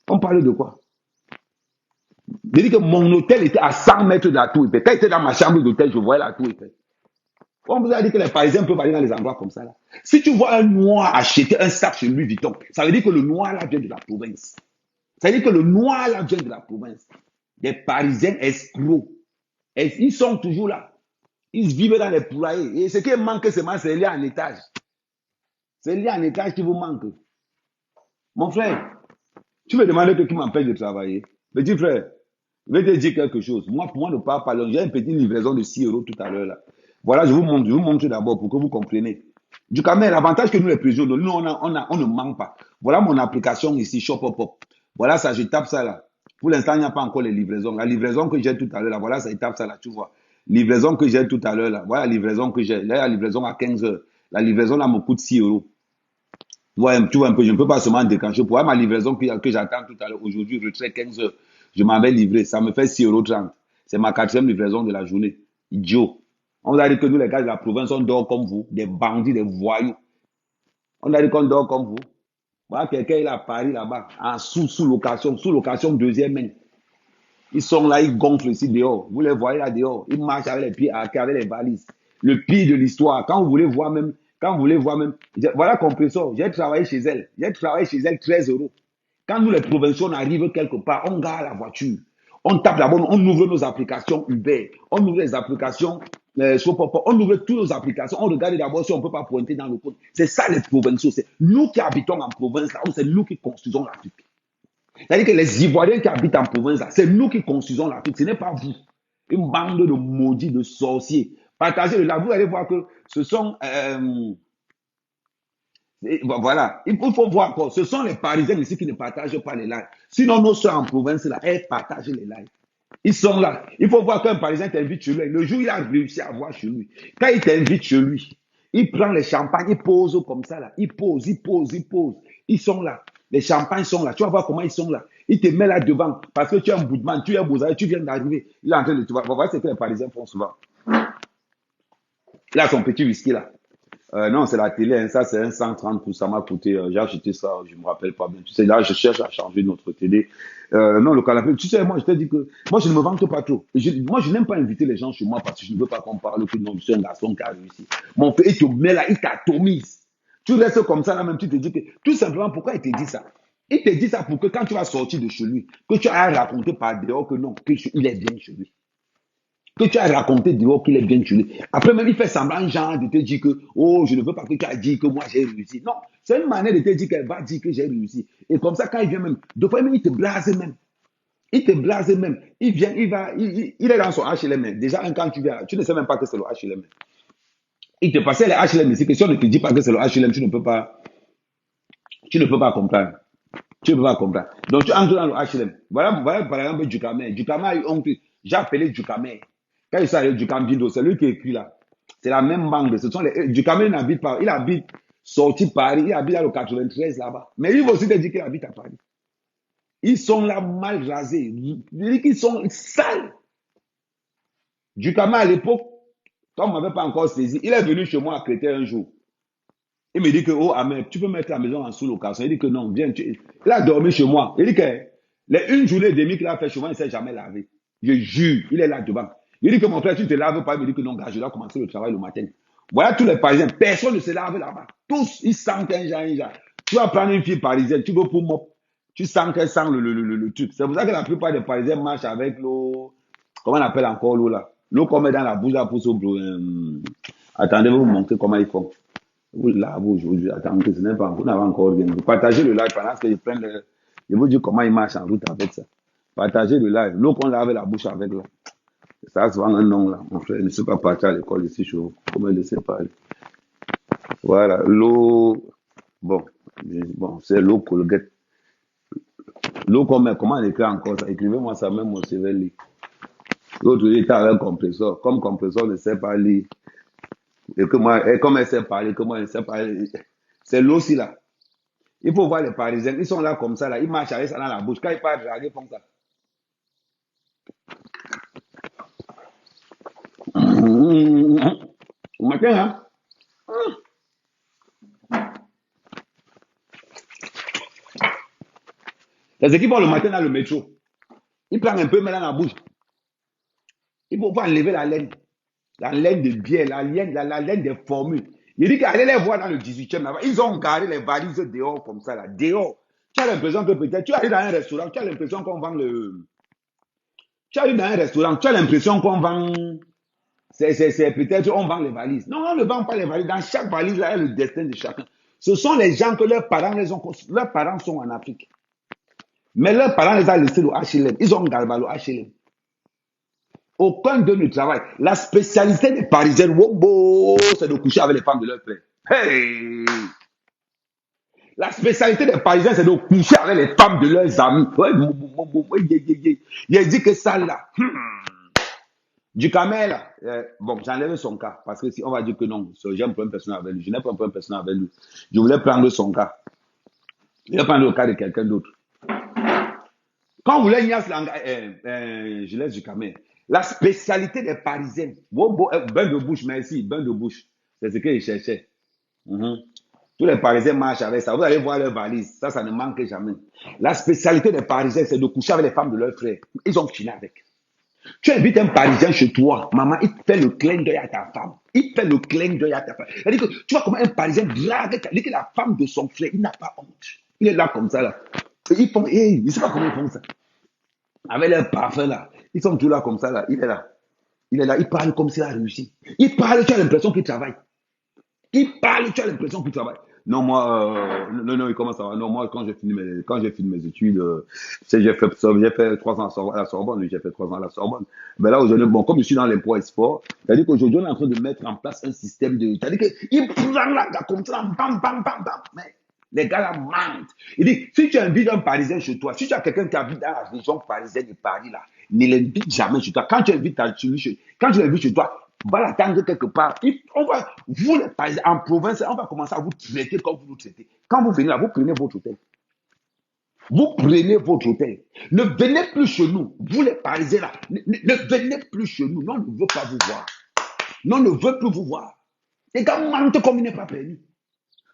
On parle de quoi? Je dis que mon hôtel était à 100 mètres de la tour Eiffel. Quand j'étais dans ma chambre d'hôtel, je voyais la tour Eiffel. On vous a dit que les Parisiens peuvent aller dans les endroits comme ça. Là. Si tu vois un noir acheter un sac chez Louis Vuitton, ça veut dire que le noir là vient de la province. Ça veut dire que le noir là vient de la province. Des Parisiens escrocs. Et ils sont toujours là. Ils vivent dans les poulaillers. Et ce qui manque, c'est lié en étage. C'est lié en étage qui vous manque. Mon frère, tu me demandes qui m'empêche de travailler. Petit frère, je vais te dire quelque chose. Moi, pour moi, ne pas parler. J'ai une petite livraison de 6 euros tout à l'heure là. Voilà, je vous montre d'abord pour que vous compreniez. Du camel, l'avantage que nous les prisons, nous, on ne manque pas. Voilà mon application ici, Shop Up Up. Voilà ça, je tape ça là. Pour l'instant, il n'y a pas encore les livraisons. La livraison que j'ai tout à l'heure là, voilà ça, il tape ça là, tu vois. Livraison que j'ai tout à l'heure là, voilà la livraison que j'ai. Là, la livraison à 15 heures. La livraison là me coûte 6 euros. Ouais, tu vois un peu, je ne peux pas seulement déclencher. Pour voir ma livraison que j'attends tout à l'heure, aujourd'hui, retrait 15 heures. Je m'en vais livrer, ça me fait 6,30 €. C'est ma quatrième livraison de la journée. Idiot. On vous a dit que nous, les gars de la province, on dort comme vous, des bandits, des voyous. On a dit qu'on dort comme vous. Voilà, quelqu'un, il est à Paris là-bas, en sous location deuxième main. Ils sont là, ils gonflent ici dehors. Vous les voyez là dehors. Ils marchent avec les pieds arqués, avec les valises. Le pire de l'histoire. Quand vous voulez voir même, voilà Compressor. J'ai travaillé chez elle. J'ai travaillé chez elle 13 euros. Quand nous, les provinciaux, on arrive quelque part, on gare la voiture. On tape d'abord, on ouvre nos applications Uber. On ouvre les applications on ouvre toutes nos applications. On regarde d'abord si on ne peut pas pointer dans le code. C'est ça les provinciaux. C'est nous qui habitons en province, là, c'est nous qui construisons l'Afrique. C'est-à-dire que les Ivoiriens qui habitent en province, c'est nous qui construisons l'Afrique, ce n'est pas vous. Une bande de maudits, de sorciers. Partagez le là, vous allez voir que ce sont... voilà, il faut voir quoi. Ce sont les Parisiens ici qui ne partagent pas les lives. Sinon, nos soeurs en province, là, elles partagent les lives. Ils sont là. Il faut voir qu'un Parisien t'invite chez lui. Le jour où il a réussi à voir chez lui, quand il t'invite chez lui, il prend les champagnes, il pose comme ça là. Il pose, il pose, il pose. Ils sont là. Les champagnes sont là. Tu vas voir comment ils sont là. Il te met là devant parce que tu es un bout de man, tu es un beau tu viens d'arriver. Il est en train de te voir. Voilà ce que les Parisiens font souvent. Il a son petit whisky là. Non, c'est la télé, hein. Ça c'est un 130 pour ça m'a coûté. J'ai acheté ça, je me rappelle pas bien. Tu sais, là, je cherche à changer notre télé. Non, le canapé. Tu sais, moi, je t'ai dit que moi, je ne me vante pas trop. Moi, je n'aime pas inviter les gens chez moi parce que je ne veux pas qu'on parle que non, je suis un garçon qui a réussi. Mon père, il te met là, il t'atomise. Tu restes comme ça là même, tu te dis que tout simplement, pourquoi il te dit ça? Il te dit ça pour que quand tu vas sortir de chez lui, que tu as raconté par dehors que non, qu'il est bien chez lui que tu as raconté dehors qu'il est bien tué. Après même, il fait semblant genre de te dire que, oh, je ne veux pas que tu as dit que moi j'ai réussi. Non, c'est une manière de te dire qu'elle va dire que j'ai réussi. Et comme ça, quand il vient même, de fois même, il te blase même. Il te blase même. Il vient, il est dans son HLM. Déjà, quand tu viens, tu ne sais même pas que c'est le HLM. Il te passait les HLM ici, que si on ne te dit pas que c'est le HLM, tu ne peux pas comprendre. Tu ne peux pas comprendre. Donc, tu entres dans le HLM. Voilà par exemple, Ducamel. Ducamel a eu honte. J'ai appelé Ducamel. Quand il s'agit du Cambindo, c'est lui qui écrit là. C'est la même bande. Ce sont les... Ducamel n'habite pas. Il habite sorti Paris. Il habite dans le 93 là-bas. Mais il va aussi te dire qu'il habite à Paris. Ils sont là mal rasés. Il dit qu'ils sont sales. Ducamel à l'époque, quand on ne m'avait pas encore saisi, il est venu chez moi à Créteil un jour. Il me dit que, oh, Ahmed, tu peux mettre la maison en sous-location. Il dit que non, viens. Il a dormi chez moi. Il dit que une journée et demie qu'il a fait chez moi, il ne s'est jamais lavé. Je jure, il est là devant. Il dit que mon frère, tu ne te laves pas. Il me dit que non, gars, je dois commencer le travail le matin. Voilà tous les Parisiens. Personne ne se lave là-bas. Tous, ils sentent un genre. Tu vas prendre une fille parisienne, tu veux pour mop. Tu sens qu'elle sent le truc. C'est pour ça que la plupart des Parisiens marchent avec l'eau. Comment on appelle encore l'eau là? L'eau qu'on met dans la bouche là pour se. Attendez, vous montrer comment ils font. Vous lavez aujourd'hui. Attendez, ce n'est pas. Vous n'avez encore rien. Vous partagez le live pendant que je prends le. Je vous dis comment ils marchent en route avec ça. Partagez le live. L'eau qu'on lave la bouche avec là. Ça se vend un nom là. Mon frère ne sait pas partir à l'école ici chez vous. Comment il ne sait pas aller. Voilà. L'eau. Bon, c'est l'eau Colgate. L'eau qu'on met, comment on écrit encore ça? Écrivez-moi ça même au CV. L'autre il était avec un compresseur. Comme compresseur ne sait pas lire. Et que moi, et comme elle sait parler, que moi, elle ne sait pas lire. C'est l'eau aussi là. Il faut voir les Parisiens. Ils sont là comme ça là. Ils marchent avec ça dans la bouche. Quand ils partent draguer, ils font ça. Au matin, hein. C'est ce qui vont le matin dans le métro. Ils prennent un peu, mais dans la bouche. Il faut enlever la laine. La laine de bière, la laine des formules. Il dit qu'allez les voir dans le 18e là-bas. Ils ont garé les valises dehors comme ça là. Dehors. Tu as l'impression que peut-être, tu arrives dans un restaurant, tu as l'impression qu'on vend le. Tu arrives dans un restaurant, tu as l'impression qu'on vend. C'est peut-être on vend les valises. Non, on ne vend pas les valises. Dans chaque valise, là, il y a le destin de chacun. Ce sont les gens que leurs parents sont en Afrique. Mais leurs parents les ont laissés au HLM. Ils ont gardé le HLM. Aucun d'eux ne travaille. La spécialité des Parisiens, c'est de coucher avec les femmes de leur frère. Hey! La spécialité des Parisiens, c'est de coucher avec les femmes de leurs amis. Il a dit que ça là. Du Camel, bon, j'enlève son cas. Parce que si on va dire que non, j'ai un problème personnel avec lui. Je n'ai pas un problème personnel avec lui. Je voulais prendre son cas. Je vais prendre le cas de quelqu'un d'autre. Quand vous voulez Ignace je laisse du Camel. La spécialité des Parisiens, bain de bouche, merci, bain de bouche. C'est ce qu'ils cherchaient. Mhm. Tous les Parisiens marchent avec ça. Vous allez voir leur valise. Ça ne manque jamais. La spécialité des Parisiens, c'est de coucher avec les femmes de leurs frères. Ils ont fini avec. Tu invites un Parisien chez toi, maman, il fait le clin d'œil à ta femme. Il fait le clin d'œil à ta femme. C'est-à-dire que tu vois comment un Parisien drague, que la femme de son frère, il n'a pas honte. Il est là comme ça, là. Et ils font, hey, je ne sais pas comment ils font ça. Avec leur parfum, là. Ils sont tous là comme ça, là. Il est là. Il est là. Il parle comme s'il a réussi. Il parle, tu as l'impression qu'il travaille. Il parle, tu as l'impression qu'il travaille. Non, moi, non, il commence à. Non, moi, quand j'ai fini mes études, j'ai fait 3 ans à la Sorbonne, oui, j'ai fait 3 ans à la Sorbonne. Mais là, aujourd'hui, bon, comme je suis dans les poids et sport, c'est-à-dire qu'aujourd'hui, on est en train de mettre en place un système de. C'est-à-dire qu'il prend la gars comme ça, bam, bam, bam, bam. Mais les gars là mentent. Il dit, si tu invites un Parisien chez toi, si tu as quelqu'un qui habite dans la région parisienne de Paris, là, ne l'invite jamais chez toi. Quand tu l'invites chez toi, va l'attendre quelque part. Vous, les Parisiens, en province, on va commencer à vous traiter comme vous nous traitez. Quand vous venez là, vous prenez votre hôtel. Vous prenez votre hôtel. Ne venez plus chez nous. Vous, les Parisiens là, ne venez plus chez nous. Non, on ne veut pas vous voir. Non, on ne veut plus vous voir. Les gars mentent comme il n'est pas permis.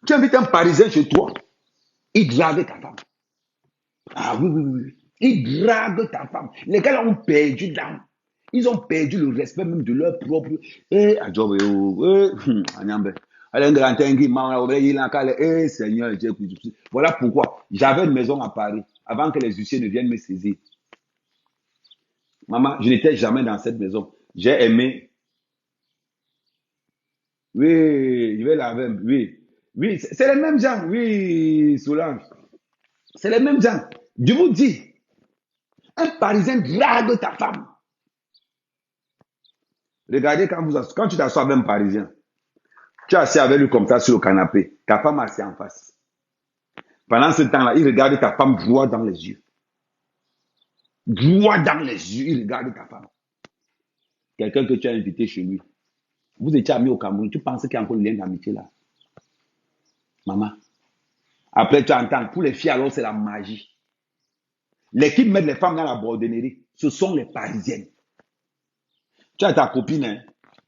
Tu invites un Parisien chez toi, il drague ta femme. Ah oui, oui, oui. Il drague ta femme. Les gars là ont perdu l'âme. Ils ont perdu le respect même de leur propre. Seigneur, voilà pourquoi j'avais une maison à Paris avant que les huissiers ne viennent me saisir. Maman, je n'étais jamais dans cette maison. J'ai aimé. Oui, je vais laver. Oui, oui, c'est les mêmes gens. Oui, Solange. C'est les mêmes gens. Je vous dis, un Parisien drague ta femme. Regardez quand tu t'assois avec un Parisien. Tu es assis avec lui comme ça sur le canapé. Ta femme est assise en face. Pendant ce temps-là, il regarde ta femme droit dans les yeux. Droit dans les yeux, il regarde ta femme. Quelqu'un que tu as invité chez lui. Vous étiez amis au Cameroun. Tu penses qu'il y a encore le lien d'amitié là. Maman. Après, tu entends, pour les filles, alors c'est la magie. Les qui mettent les femmes dans la bordonnerie, ce sont les Parisiennes. Tu as ta copine, hein?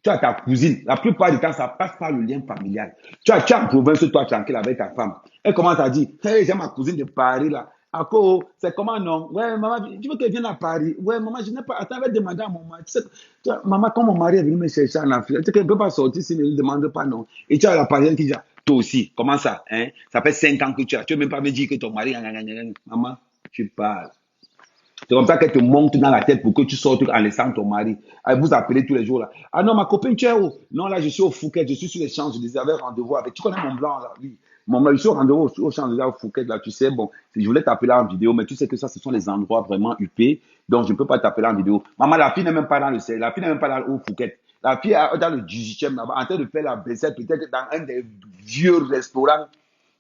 Tu as ta cousine. La plupart du temps, ça passe par le lien familial. Tu es en province, toi, tranquille avec ta femme. Elle commence à dire, hey, j'ai ma cousine de Paris, là. Ako, c'est comment non? Ouais, maman, tu veux qu'elle vienne à Paris? Ouais, maman, je n'ai pas. Attends, elle va demander à mon mari. Maman, quand mon mari est venu me chercher en Afrique, tu sais qu'elle ne peut pas sortir s'il ne lui demande pas non. Et tu as la Parisienne qui dit, toi aussi, comment ça? Hein? Ça fait 5 ans que tu as. Tu ne veux même pas me dire que ton mari. Maman, tu parles. C'est comme ça qu'elle te monte dans la tête pour que tu sortes en laissant ton mari. Elle vous appelez tous les jours là. Ah non, ma copine, tu es où? Non, là, je suis au Fouquet, je suis sur les champs, je disais, j'avais rendez-vous avec. Tu connais mon blanc là? Oui. Mon blanc, je suis au rendez-vous au champs, au Fouquet là, tu sais, bon, je voulais t'appeler en vidéo, mais tu sais que ça, ce sont les endroits vraiment huppés, donc je ne peux pas t'appeler en vidéo. Maman, la fille n'est même pas dans le la fille n'est même pas dans au Fouquet. La fille est dans le 18e là-bas, en train de faire la baissette, peut-être dans un des vieux restaurants.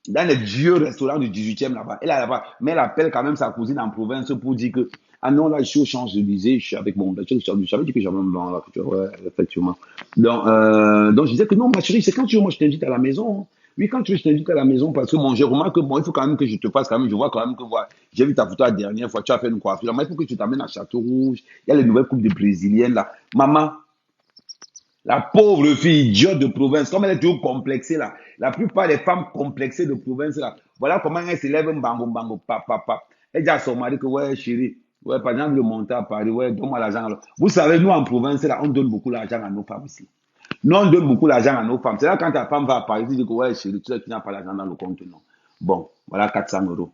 Dans les vieux restaurants du 18e là-bas. Elle là-bas. Mais elle appelle quand même sa cousine en province pour dire que Ah non, là, je suis au Champs-Élysées, je suis avec mon. J'avais dit que j'avais un blanc là. Ouais, effectivement. Donc, je disais que non, ma chérie, c'est quand tu veux, moi, je t'invite à la maison, hein. Oui, quand tu veux, je t'invite à la maison parce que bon, je remarque que bon, il faut quand même que je te fasse quand même. Je vois quand même que voilà, j'ai vu ta photo la dernière fois, tu as fait une coiffure. Mais il faut que tu t'amènes à Château-Rouge. Il y a les nouvelles coupes de brésiliennes là. Maman, la pauvre fille idiote de province, comme elle est toujours complexée là. La plupart des femmes complexées de province là, voilà comment elles se lèvent, bango, bango, pap, pap, pap. Elle dit à son mari que, ouais, chérie, ouais, par exemple, le monter à Paris, ouais, donne-moi l'argent. Vous savez, nous en province là, on donne beaucoup l'argent à nos femmes ici. Nous, on donne beaucoup l'argent à nos femmes. C'est là quand ta femme va à Paris, tu dis que, ouais, chérie, tu sais, tu n'as pas l'argent dans le compte, non. Bon, voilà 400 euros.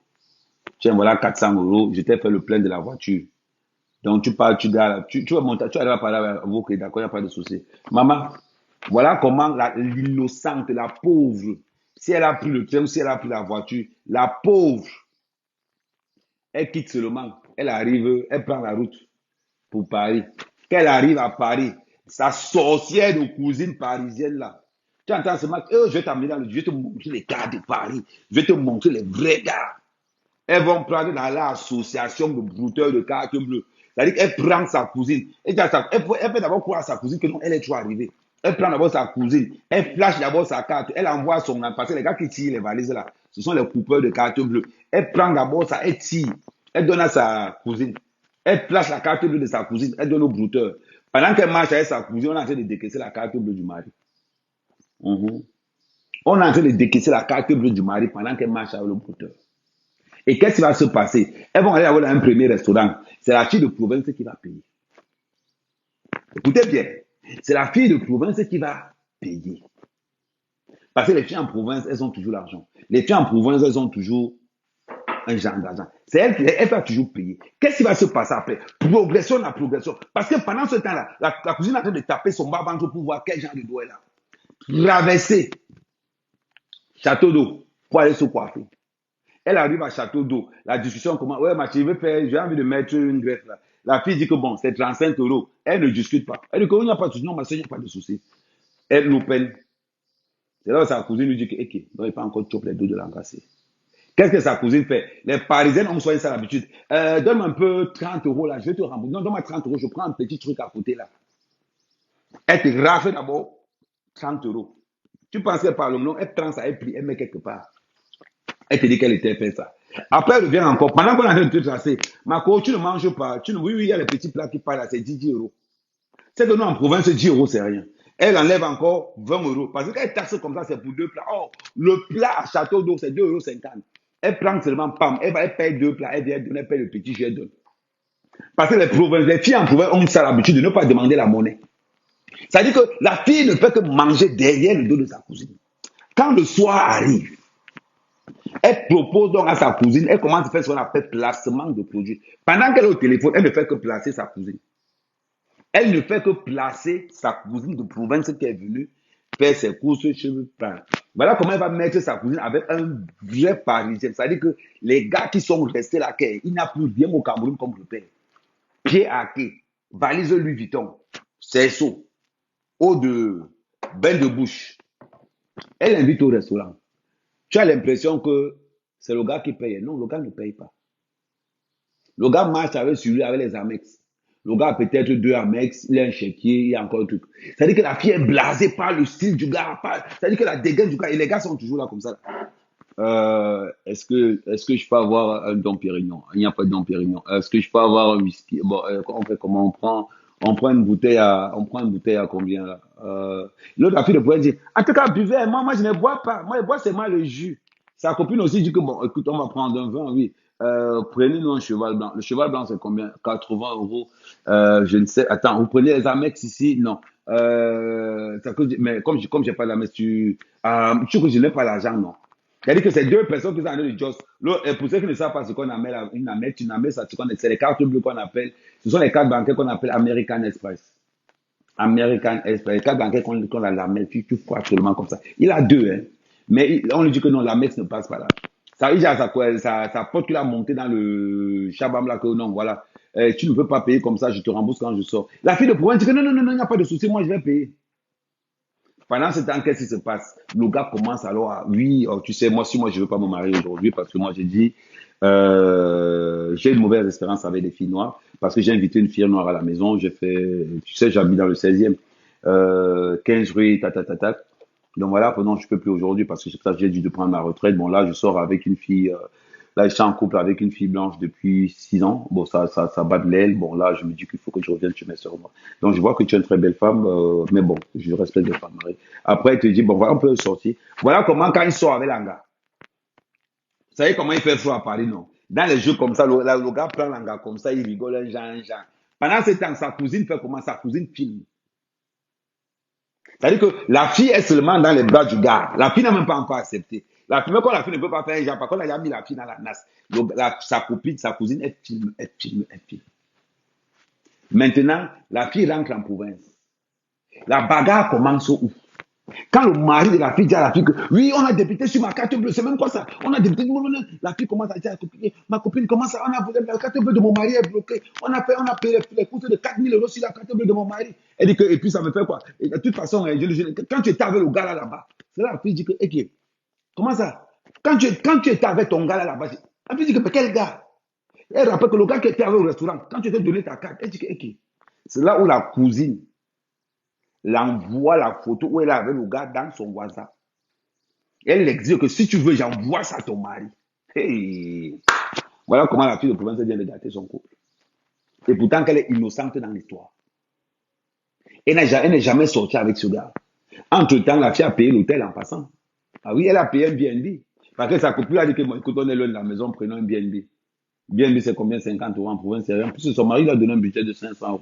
Tiens, voilà 400 euros, je t'ai fait le plein de la voiture. Donc, tu pars, tu vas monter, tu vas parler avec vous, ok, d'accord, il n'y a pas de souci. Maman, voilà comment l'innocente, la pauvre, si elle a pris le train ou si elle a pris la voiture, la pauvre, elle quitte seulement, elle arrive, elle prend la route pour Paris. Qu'elle arrive à Paris, sa sorcière de cousine parisienne là, tu entends ce mec, je vais t'amener je vais te montrer les gars de Paris, je vais te montrer les vrais gars. Elles vont prendre dans l'association de brouteurs de carte bleue. C'est-à-dire qu'elle prend sa cousine. Elle fait d'abord croire à sa cousine que non, elle est trop arrivée. Elle prend d'abord sa cousine. Elle flash d'abord sa carte. Elle envoie son. Parce que les gars qui tirent les valises là, ce sont les coupeurs de carte bleue. Elle prend d'abord ça, elle tire. Elle donne à sa cousine. Elle flash la carte bleue de sa cousine. Elle donne au brouteur. Pendant qu'elle marche avec sa cousine, on est en train de décaisser la carte bleue du mari. Mhm. On est en train de décaisser la carte bleue du mari pendant qu'elle marche avec le brouteur. Et qu'est-ce qui va se passer? Elles vont aller avoir un premier restaurant. C'est la fille de province qui va payer. Écoutez bien, c'est la fille de province qui va payer. Parce que les filles en province, elles ont toujours l'argent. Les filles en province, elles ont toujours un genre d'argent. C'est elle va toujours payer. Qu'est-ce qui va se passer après? Progression, la progression. Parce que pendant ce temps-là, la cousine est en train de taper son bas-ventre pour voir quel genre de doigt elle a. Traverser Château d'eau pour aller se coiffer. Elle arrive à Château d'eau. La discussion commence. Ouais, ma chérie, j'ai envie de mettre une greffe là. La fille dit que bon, c'est 35 euros. Elle ne discute pas. Elle dit qu'il n'y a pas de souci. Non, ma soeur, il n'y a pas de souci. Elle nous peine. C'est là où sa cousine lui dit que, ok, non, il pas encore choper les deux de l'engrasser. Qu'est-ce que sa cousine fait? Les Parisiennes ont soigné ça l'habitude. Donne-moi un peu 30 euros là, je vais te rembourser. Non, donne-moi 30 euros, je prends un petit truc à côté là. Elle te rafle d'abord 30 euros. Tu penses qu'elle parle non? Elle prend ça, elle plie, elle met quelque part. Elle te dit qu'elle était fait ça. Après, elle revient encore. Pendant qu'on est en train de te tracer, Marco, tu ne manges pas. Oui, oui, il y a les petits plats qui parlent là, c'est 10 euros. C'est que nous, en province, 10 euros, c'est rien. Elle enlève encore 20 euros. Parce qu'elle taxe comme ça, c'est pour deux plats. Oh, le plat à Château d'eau, c'est 2,50 euros. Elle prend seulement, pam, elle paye deux plats, elle vient donner, elle paye le petit, je donne. Parce que les filles en province ont ça l'habitude de ne pas demander la monnaie. Ça veut dire que la fille ne peut que manger derrière le dos de sa cousine. Quand le soir arrive, elle propose donc à sa cousine, elle commence à faire ce qu'on appelle placement de produits. Pendant qu'elle est au téléphone, elle ne fait que placer sa cousine. Elle ne fait que placer sa cousine de province qui est venue faire ses courses chez le père. Voilà comment elle va mettre sa cousine avec un vrai Parisien. C'est-à-dire que les gars qui sont restés là, il n'a plus rien au Cameroun comme le père. Pied à quai, valise Louis Vuitton, cerceau, eau de bain de bouche. Elle invite au restaurant. Tu as l'impression que c'est le gars qui paye. Non, le gars ne paye pas. Le gars marche avec celui avec les Amex. Le gars a peut-être deux Amex, il a un chéquier, il y a encore un truc. C'est-à-dire que la fille est blasée par le style du gars. C'est-à-dire que la dégaine du gars, et les gars sont toujours là comme ça. Est-ce que je peux avoir un Dom Pérignon? Il n'y a pas de Dom Pérignon. Est-ce que je peux avoir un whisky? Bon, on fait comment? On prend une bouteille à combien là? L'autre la fille de pouvoir dire, en tout cas, buvez, moi je ne bois pas. Moi, je bois seulement le jus. Sa copine aussi dit que bon, écoute, on va prendre un vin, oui. Prenez-nous un cheval blanc. Le cheval blanc, c'est combien? 80 euros. Je ne sais. Attends, vous prenez les Amex ici? Non. Mais comme j'ai pas d'Amex, tu que je n'ai pas l'argent, non. C'est-à-dire que c'est deux personnes qui sont en train de joss. Pour ceux qui ne savent pas ce qu'on appelle une Amex, c'est les cartes bleues qu'on appelle. Ce sont les cartes bancaires qu'on appelle American Express. American Express. Les cartes bancaires qu'on a l'Amex, tu crois absolument comme ça. Il a deux, hein. Mais on lui dit que non, l'Amex ne passe pas là. Ça, il a sa pote qu'il a monté dans le Chabam là, que non, voilà. Tu ne peux pas payer comme ça, je te rembourse quand je sors. La fille de province dit que non, non, non, non, il n'y a pas de souci, moi je vais payer. Pendant ce temps, qu'est-ce qui se passe? Le gars commence alors à, oui, oh, tu sais, moi, si moi, je ne veux pas me marier aujourd'hui parce que moi, j'ai dit, J'ai une mauvaise expérience avec des filles noires parce que j'ai invité une fille noire à la maison. J'ai fait, tu sais, j'habite dans le 16e, 15 rue, ta, ta, ta, ta. Donc voilà, pendant je peux plus aujourd'hui parce que j'ai dû de prendre ma retraite. Bon, là, je sors avec une fille, là, je suis en couple avec une fille blanche depuis 6 ans. Bon, ça bat de l'aile. Bon, là, je me dis qu'il faut que je revienne chez mes sœurs noires. Donc, je vois que tu es une très belle femme, mais bon, je respecte les femmes mariées. Après, il te dit, bon, voilà, on peut sortir. Voilà comment, quand il sort avec l'anga. Vous savez comment il fait froid à Paris, non? Dans les jeux comme ça, le gars prend l'anga comme ça, il rigole un genre. Pendant ce temps, sa cousine fait comment? Sa cousine filme. C'est-à-dire que la fille est seulement dans les bras du gars. La fille n'a même pas encore accepté. La fille, quand la fille ne peut pas faire un genre, par contre, elle a mis la fille dans la nasse. Donc, sa copine, sa cousine, elle filme, elle filme, elle filme. Maintenant, la fille rentre en province. La bagarre commence où? Quand le mari de la fille dit à la fille que oui, on a débuté sur ma carte bleue, c'est même quoi ça? On a débuté, la fille commence à dire à la copine, ma copine, comment ça? On a la carte bleue de mon mari est bloquée. On a payé les coûts de 4 000 € sur la carte bleue de mon mari. Elle dit que, et puis ça me fait quoi? Et de toute façon, quand tu étais avec le gars là-bas, c'est là la fille dit que, ok, comment ça? Quand tu étais avec ton gars là-bas, la fille dit que, mais quel gars? Elle rappelle que le gars qui était avec au restaurant, quand tu t'es donné ta carte, elle dit que, ok. C'est là où la cousine l'envoie la photo où elle est avec le gars dans son WhatsApp. Elle exige que si tu veux, j'envoie ça à ton mari. Hey. Voilà comment la fille de province vient de gâter son couple. Et pourtant qu'elle est innocente dans l'histoire. Elle n'est jamais sortie avec ce gars. Entre-temps, la fille a payé l'hôtel en passant. Ah oui, elle a payé un BNB. Parce que sa copine a dit que, bon, écoute, on est loin de la maison, prenons un BNB. BNB, c'est combien? 50 € en province, c'est rien. Plus son mari lui a donné un budget de 500 €.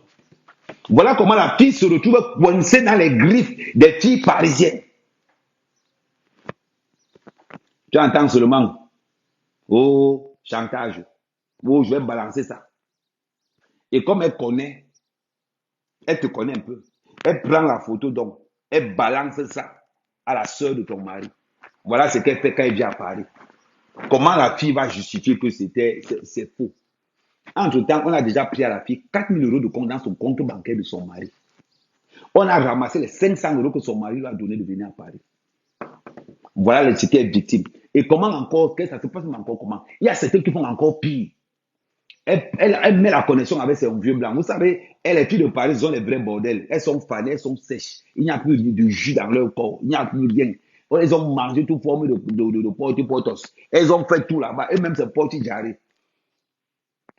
Voilà comment la fille se retrouve coincée dans les griffes des filles parisiennes. Tu entends seulement, oh, chantage. Oh, je vais balancer ça. Et comme elle te connaît un peu, elle prend la photo donc, elle balance ça à la sœur de ton mari. Voilà ce qu'elle fait quand elle vient à Paris. Comment la fille va justifier que c'est faux? Entre-temps, on a déjà pris à la fille 4 000 € de compte dans son compte bancaire de son mari. On a ramassé les 500 € que son mari lui a donné de venir à Paris. Voilà ce qui est victime. Et comment encore, qu'est-ce que ça se passe encore comment? Il y a certains qui font encore pire. Elle met la connexion avec ses vieux blancs. Vous savez, les filles de Paris sont les vrais bordels. Elles sont fanées, elles sont sèches. Il n'y a plus de jus dans leur corps. Il n'y a plus rien. Elles ont mangé toute forme de porte-portos. Elles ont fait tout là-bas. Et même ces porte-jarrés.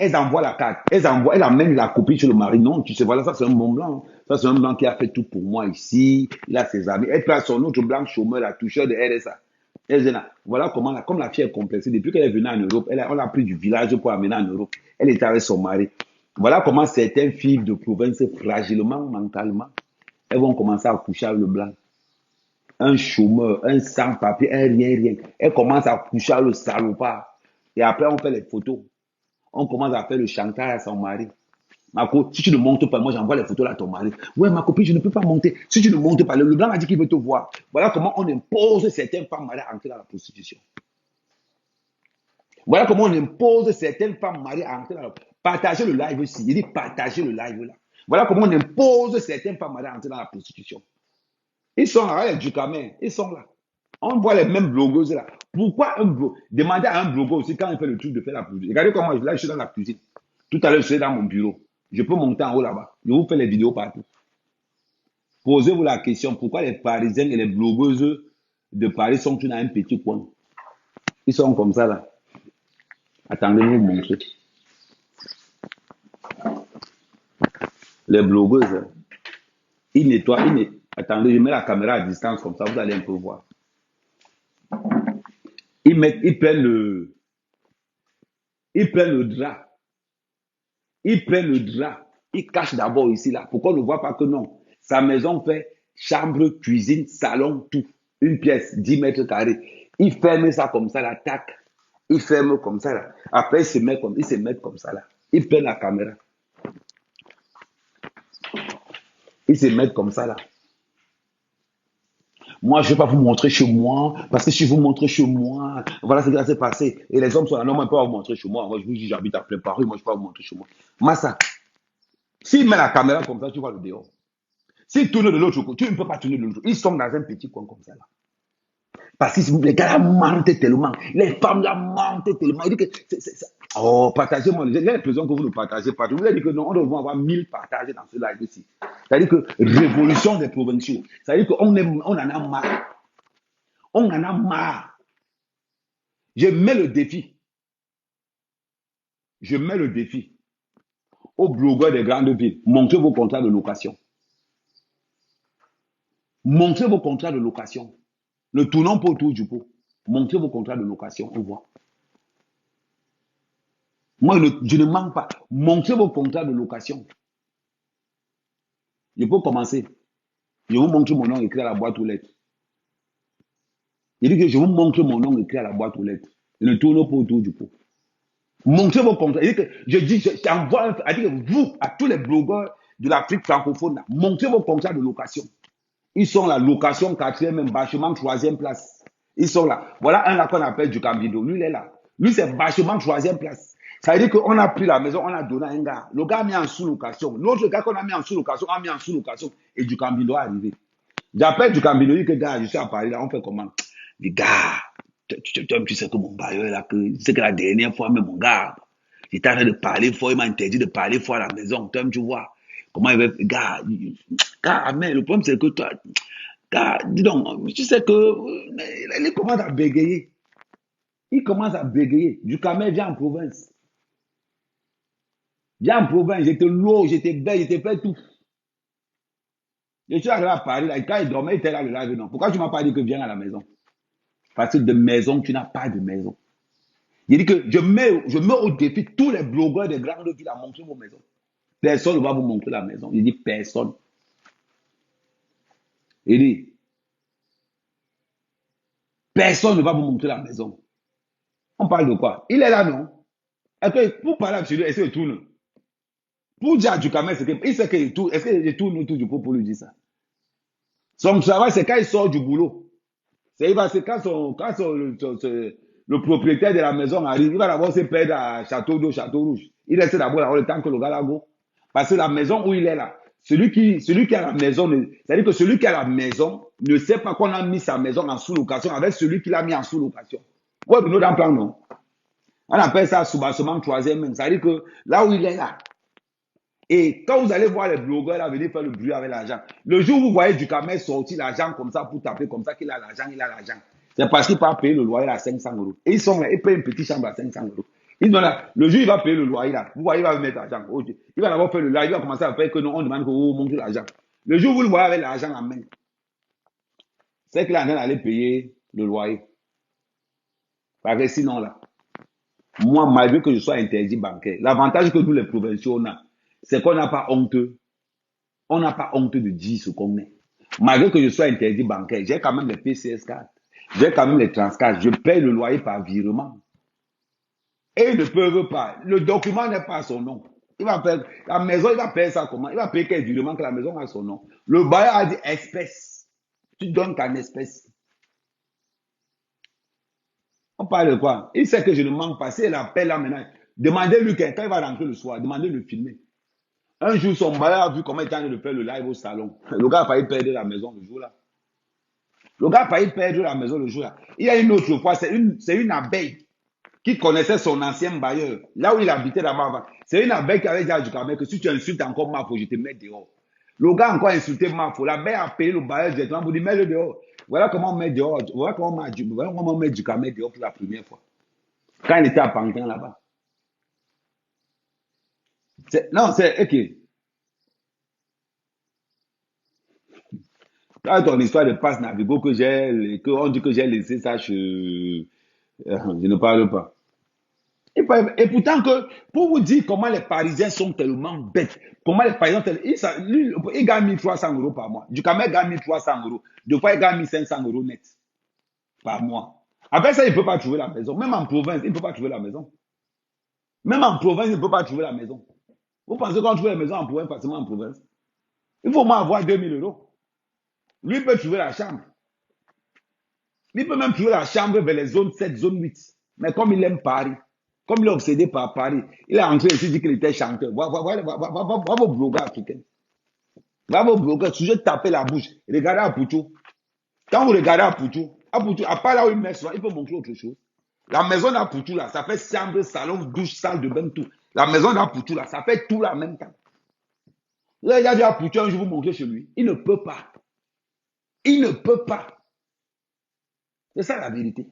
Elles envoient la carte. Elles amènent la copie sur le mari. Non, tu sais, voilà, ça c'est un bon blanc. Ça c'est un blanc qui a fait tout pour moi ici. Il a ses amis. Elle prend son autre blanc chômeur, la toucheur de RSA. Voilà comment, comme la fille est complexée, depuis qu'elle est venue en Europe, on l'a pris du village pour amener en Europe. Elle était avec son mari. Voilà comment certaines filles de province, fragilement, mentalement, elles vont commencer à coucher avec le blanc. Un chômeur, un sans-papier, un rien. Elles commencent à coucher avec le salopard. Et après, on fait les photos. On commence à faire le chantage à son mari. Marco, si tu ne montes pas, moi j'envoie les photos là à ton mari. Ouais, ma copine, je ne peux pas monter. Si tu ne montes pas, le blanc a dit qu'il veut te voir. Voilà comment on impose certaines femmes mariées à entrer dans la prostitution. Voilà comment on impose certaines femmes mariées à entrer dans la prostitution. Partagez le live aussi. Il dit partagez le live là. Voilà comment on impose certaines femmes mariées à entrer dans la prostitution. Ils sont là, les Ducamais, ils sont là. On voit les mêmes blogueuses là. Pourquoi un blogueur? Demandez à un blogueur aussi quand il fait le truc de faire la cuisine. Regardez comment là, je suis dans la cuisine. Tout à l'heure, je suis dans mon bureau. Je peux monter en haut là-bas. Je vous fais les vidéos partout. Posez-vous la question, pourquoi les Parisiennes et les blogueuses de Paris sont dans un petit coin? Ils sont comme ça là. Attendez, je vais vous montrer. Les blogueuses, ils nettoient, Attendez, je mets la caméra à distance comme ça, vous allez un peu voir. Ils prennent le drap. Ils prennent le drap. Ils cachent d'abord ici là. Pourquoi on ne voit pas que non? Sa maison fait chambre, cuisine, salon, tout. Une pièce, 10 mètres carrés. Ils ferment ça comme ça là, tac. Ils ferment comme ça là. Après, ils se mettent comme ça là. Ils prennent la caméra. Ils se mettent comme ça là. Moi, je ne vais pas vous montrer chez moi, parce que si je vous montre chez moi, voilà ce qui va se passer. Et les hommes sont là, non, moi, je ne peux pas vous montrer chez moi. Moi, je vous dis, j'habite à plein Paris, moi, je ne peux pas vous montrer chez moi. Massa, s'il met la caméra comme ça, tu vois le dehors. S'il tourne de l'autre côté, tu ne peux pas tourner de l'autre côté. Ils sont dans un petit coin comme ça là. Parce que les gars là mentent tellement. Les femmes là mentent tellement. Il dit que oh, partagez-moi. J'ai l'impression que vous ne partagez pas. Je vous ai dit que non, on doit avoir 1000 partagés dans ce live ici. C'est-à-dire que révolution des provinciaux. C'est-à-dire qu'on on en a marre. On en a marre. Je mets le défi. Je mets le défi aux blogueurs des grandes villes. Montrez vos contrats de location. Montrez vos contrats de location. Ne tournons pas autour du pot. Montrez vos contrats de location. On voit. Moi, je ne manque pas. Montrez vos contrats de location. Je peux commencer. Je vous montre mon nom écrit à la boîte aux lettres. Il dit que je vous montre mon nom écrit à la boîte aux lettres. Je ne tourne pas autour du pot. Montrez vos contrats. Il dit que j'envoie, vous, à tous les blogueurs de l'Afrique francophone, là, montrez vos contrats de location. Ils sont là, location 4e, bâchement 3e place. Ils sont là. Voilà un là qu'on appelle du Cambido. Lui, il est là. Lui, c'est bâchement 3e place. Ça veut dire qu'on a pris la maison, on a donné à un gars. Le gars a mis en sous-location. L'autre gars qu'on a mis en sous-location a mis en sous-location. Et du Cambido est arrivé. J'appelle du Cambido, il dit que gars, je suis à Paris, là, on fait comment? Il dit, gars, tu sais que mon bailleur là, tu sais que la dernière fois, mais mon gars, j'étais en train de parler fort, il m'a interdit de parler fort à la maison. Toi, tu vois, comment il va, gars, mais le problème c'est que toi, gars, dis donc, tu sais que, il commence à bégayer. Il commence à bégayer. Du Camet vient en province. Viens en province, j'étais lourd, j'étais belle, j'étais fait tout. Je suis arrivé à Paris, là, quand il dormait, il était là le live, non. Pourquoi tu ne m'as pas dit que viens à la maison? Parce que de maison, tu n'as pas de maison. Il dit que je mets au défi tous les blogueurs des grandes villes à montrer vos maisons. Personne ne va vous montrer la maison. Il dit personne. Il dit personne ne va vous montrer la maison. On parle de quoi? Il est là, non? Est-ce que pour parler avec lui, est-ce qu'il tourne? Pour dire à Ducamel, il sait qu'il tourne. Est-ce qu'il tourne autour du pot pour lui dire ça? Son travail, c'est quand il sort du boulot. C'est quand le propriétaire de la maison arrive, il va d'abord se perdre à Château d'eau, Château Rouge. Il reste d'abord là le temps que le gars là go. Parce que la maison où il est là, celui qui a la maison, c'est-à-dire que celui qui a la maison ne sait pas qu'on a mis sa maison en sous-location avec celui qui l'a mis en sous-location. Ouais, nous dans le plan, non. On appelle ça soubassement 3e. C'est-à-dire que là où il est là. Et quand vous allez voir les blogueurs là venir faire le bruit avec l'argent, le jour où vous voyez du Camet sortir l'argent comme ça pour taper comme ça qu'il a l'argent, il a l'argent. C'est parce qu'il peut payer le loyer à 500 euros. Et ils sont là, ils payent une petite chambre à 500 euros. Ils sont là, le jour où il va payer le loyer là, vous voyez, il va mettre l'argent. Il va d'abord faire le loyer, il va commencer à faire que non, on demande que vous montrez l'argent. Le jour où vous le voyez avec l'argent en main, c'est qu'il est en train d'aller payer le loyer. Parce que sinon là, moi, malgré que je sois interdit bancaire, l'avantage que nous les provinciaux on a, c'est qu'on n'a pas honte. On n'a pas honte de dire ce qu'on est. Malgré que je sois interdit bancaire, j'ai quand même les PCS cartes. J'ai quand même les transcartes. Je paye le loyer par virement. Et ils ne peuvent pas. Le document n'est pas à son nom. Il va faire, la maison, il va payer ça comment? Il va payer quel virement que la maison a son nom. Le bailleur a dit espèce. Tu donnes qu'en espèce. On parle de quoi? Il sait que je ne manque pas. S'il appelle là maintenant, demandez-lui quand il va rentrer le soir, demandez-lui de filmer. Un jour, son bailleur a vu comment il était en train de faire le live au salon. Le gars a failli perdre la maison le jour-là. Le gars a failli perdre la maison le jour-là. Il y a une autre fois, c'est une abeille qui connaissait son ancien bailleur. Là où il habitait là-bas. C'est une abeille qui avait dit à Ducamel que si tu insultes encore Mafo, je te mets dehors. Le gars a encore insulté Mafo. L'abeille a payé le bailleur directement pour dire mets-le dehors. Voilà comment on met dehors. Voilà comment on met Ducamel dehors pour la première fois. Quand il était à Pantin là-bas. Non, c'est ok. Quand ton histoire de passe Navigo on dit que j'ai laissé ça, je ne parle pas. Et pourtant que, pour vous dire comment les Parisiens sont tellement bêtes, comment les Parisiens, il gagne 1300 euros par mois. Du Camet gagne 1300 euros. Deux fois, il gagne 1500 euros net par mois. Après ça, il ne peut pas trouver la maison. Même en province, il ne peut pas trouver la maison. Même en province, il ne peut pas trouver la maison. Vous pensez qu'on trouve la maison en province, facilement en province? Il faut au moins avoir 2000 euros. Lui, il peut trouver la chambre. Il peut même trouver la chambre vers les zones 7, zone 8. Mais comme il aime Paris, comme il est obsédé par Paris, il est entré ici, il dit qu'il était chanteur. Va vos blogueurs africains. Va vos blogueurs, toujours taper la bouche. Regardez à Poutou. Quand vous regardez à Poutou, Apoutou, à part là où il met il peut montrer autre chose. La maison d'Apoutou, là, ça fait chambre, salon, douche, salle de bain, tout. La maison d'Apoutou, là, ça fait tout là en même temps. Là, il a dit Apoutou, un jour vous montrer chez lui. Il ne peut pas. Il ne peut pas. C'est ça la vérité.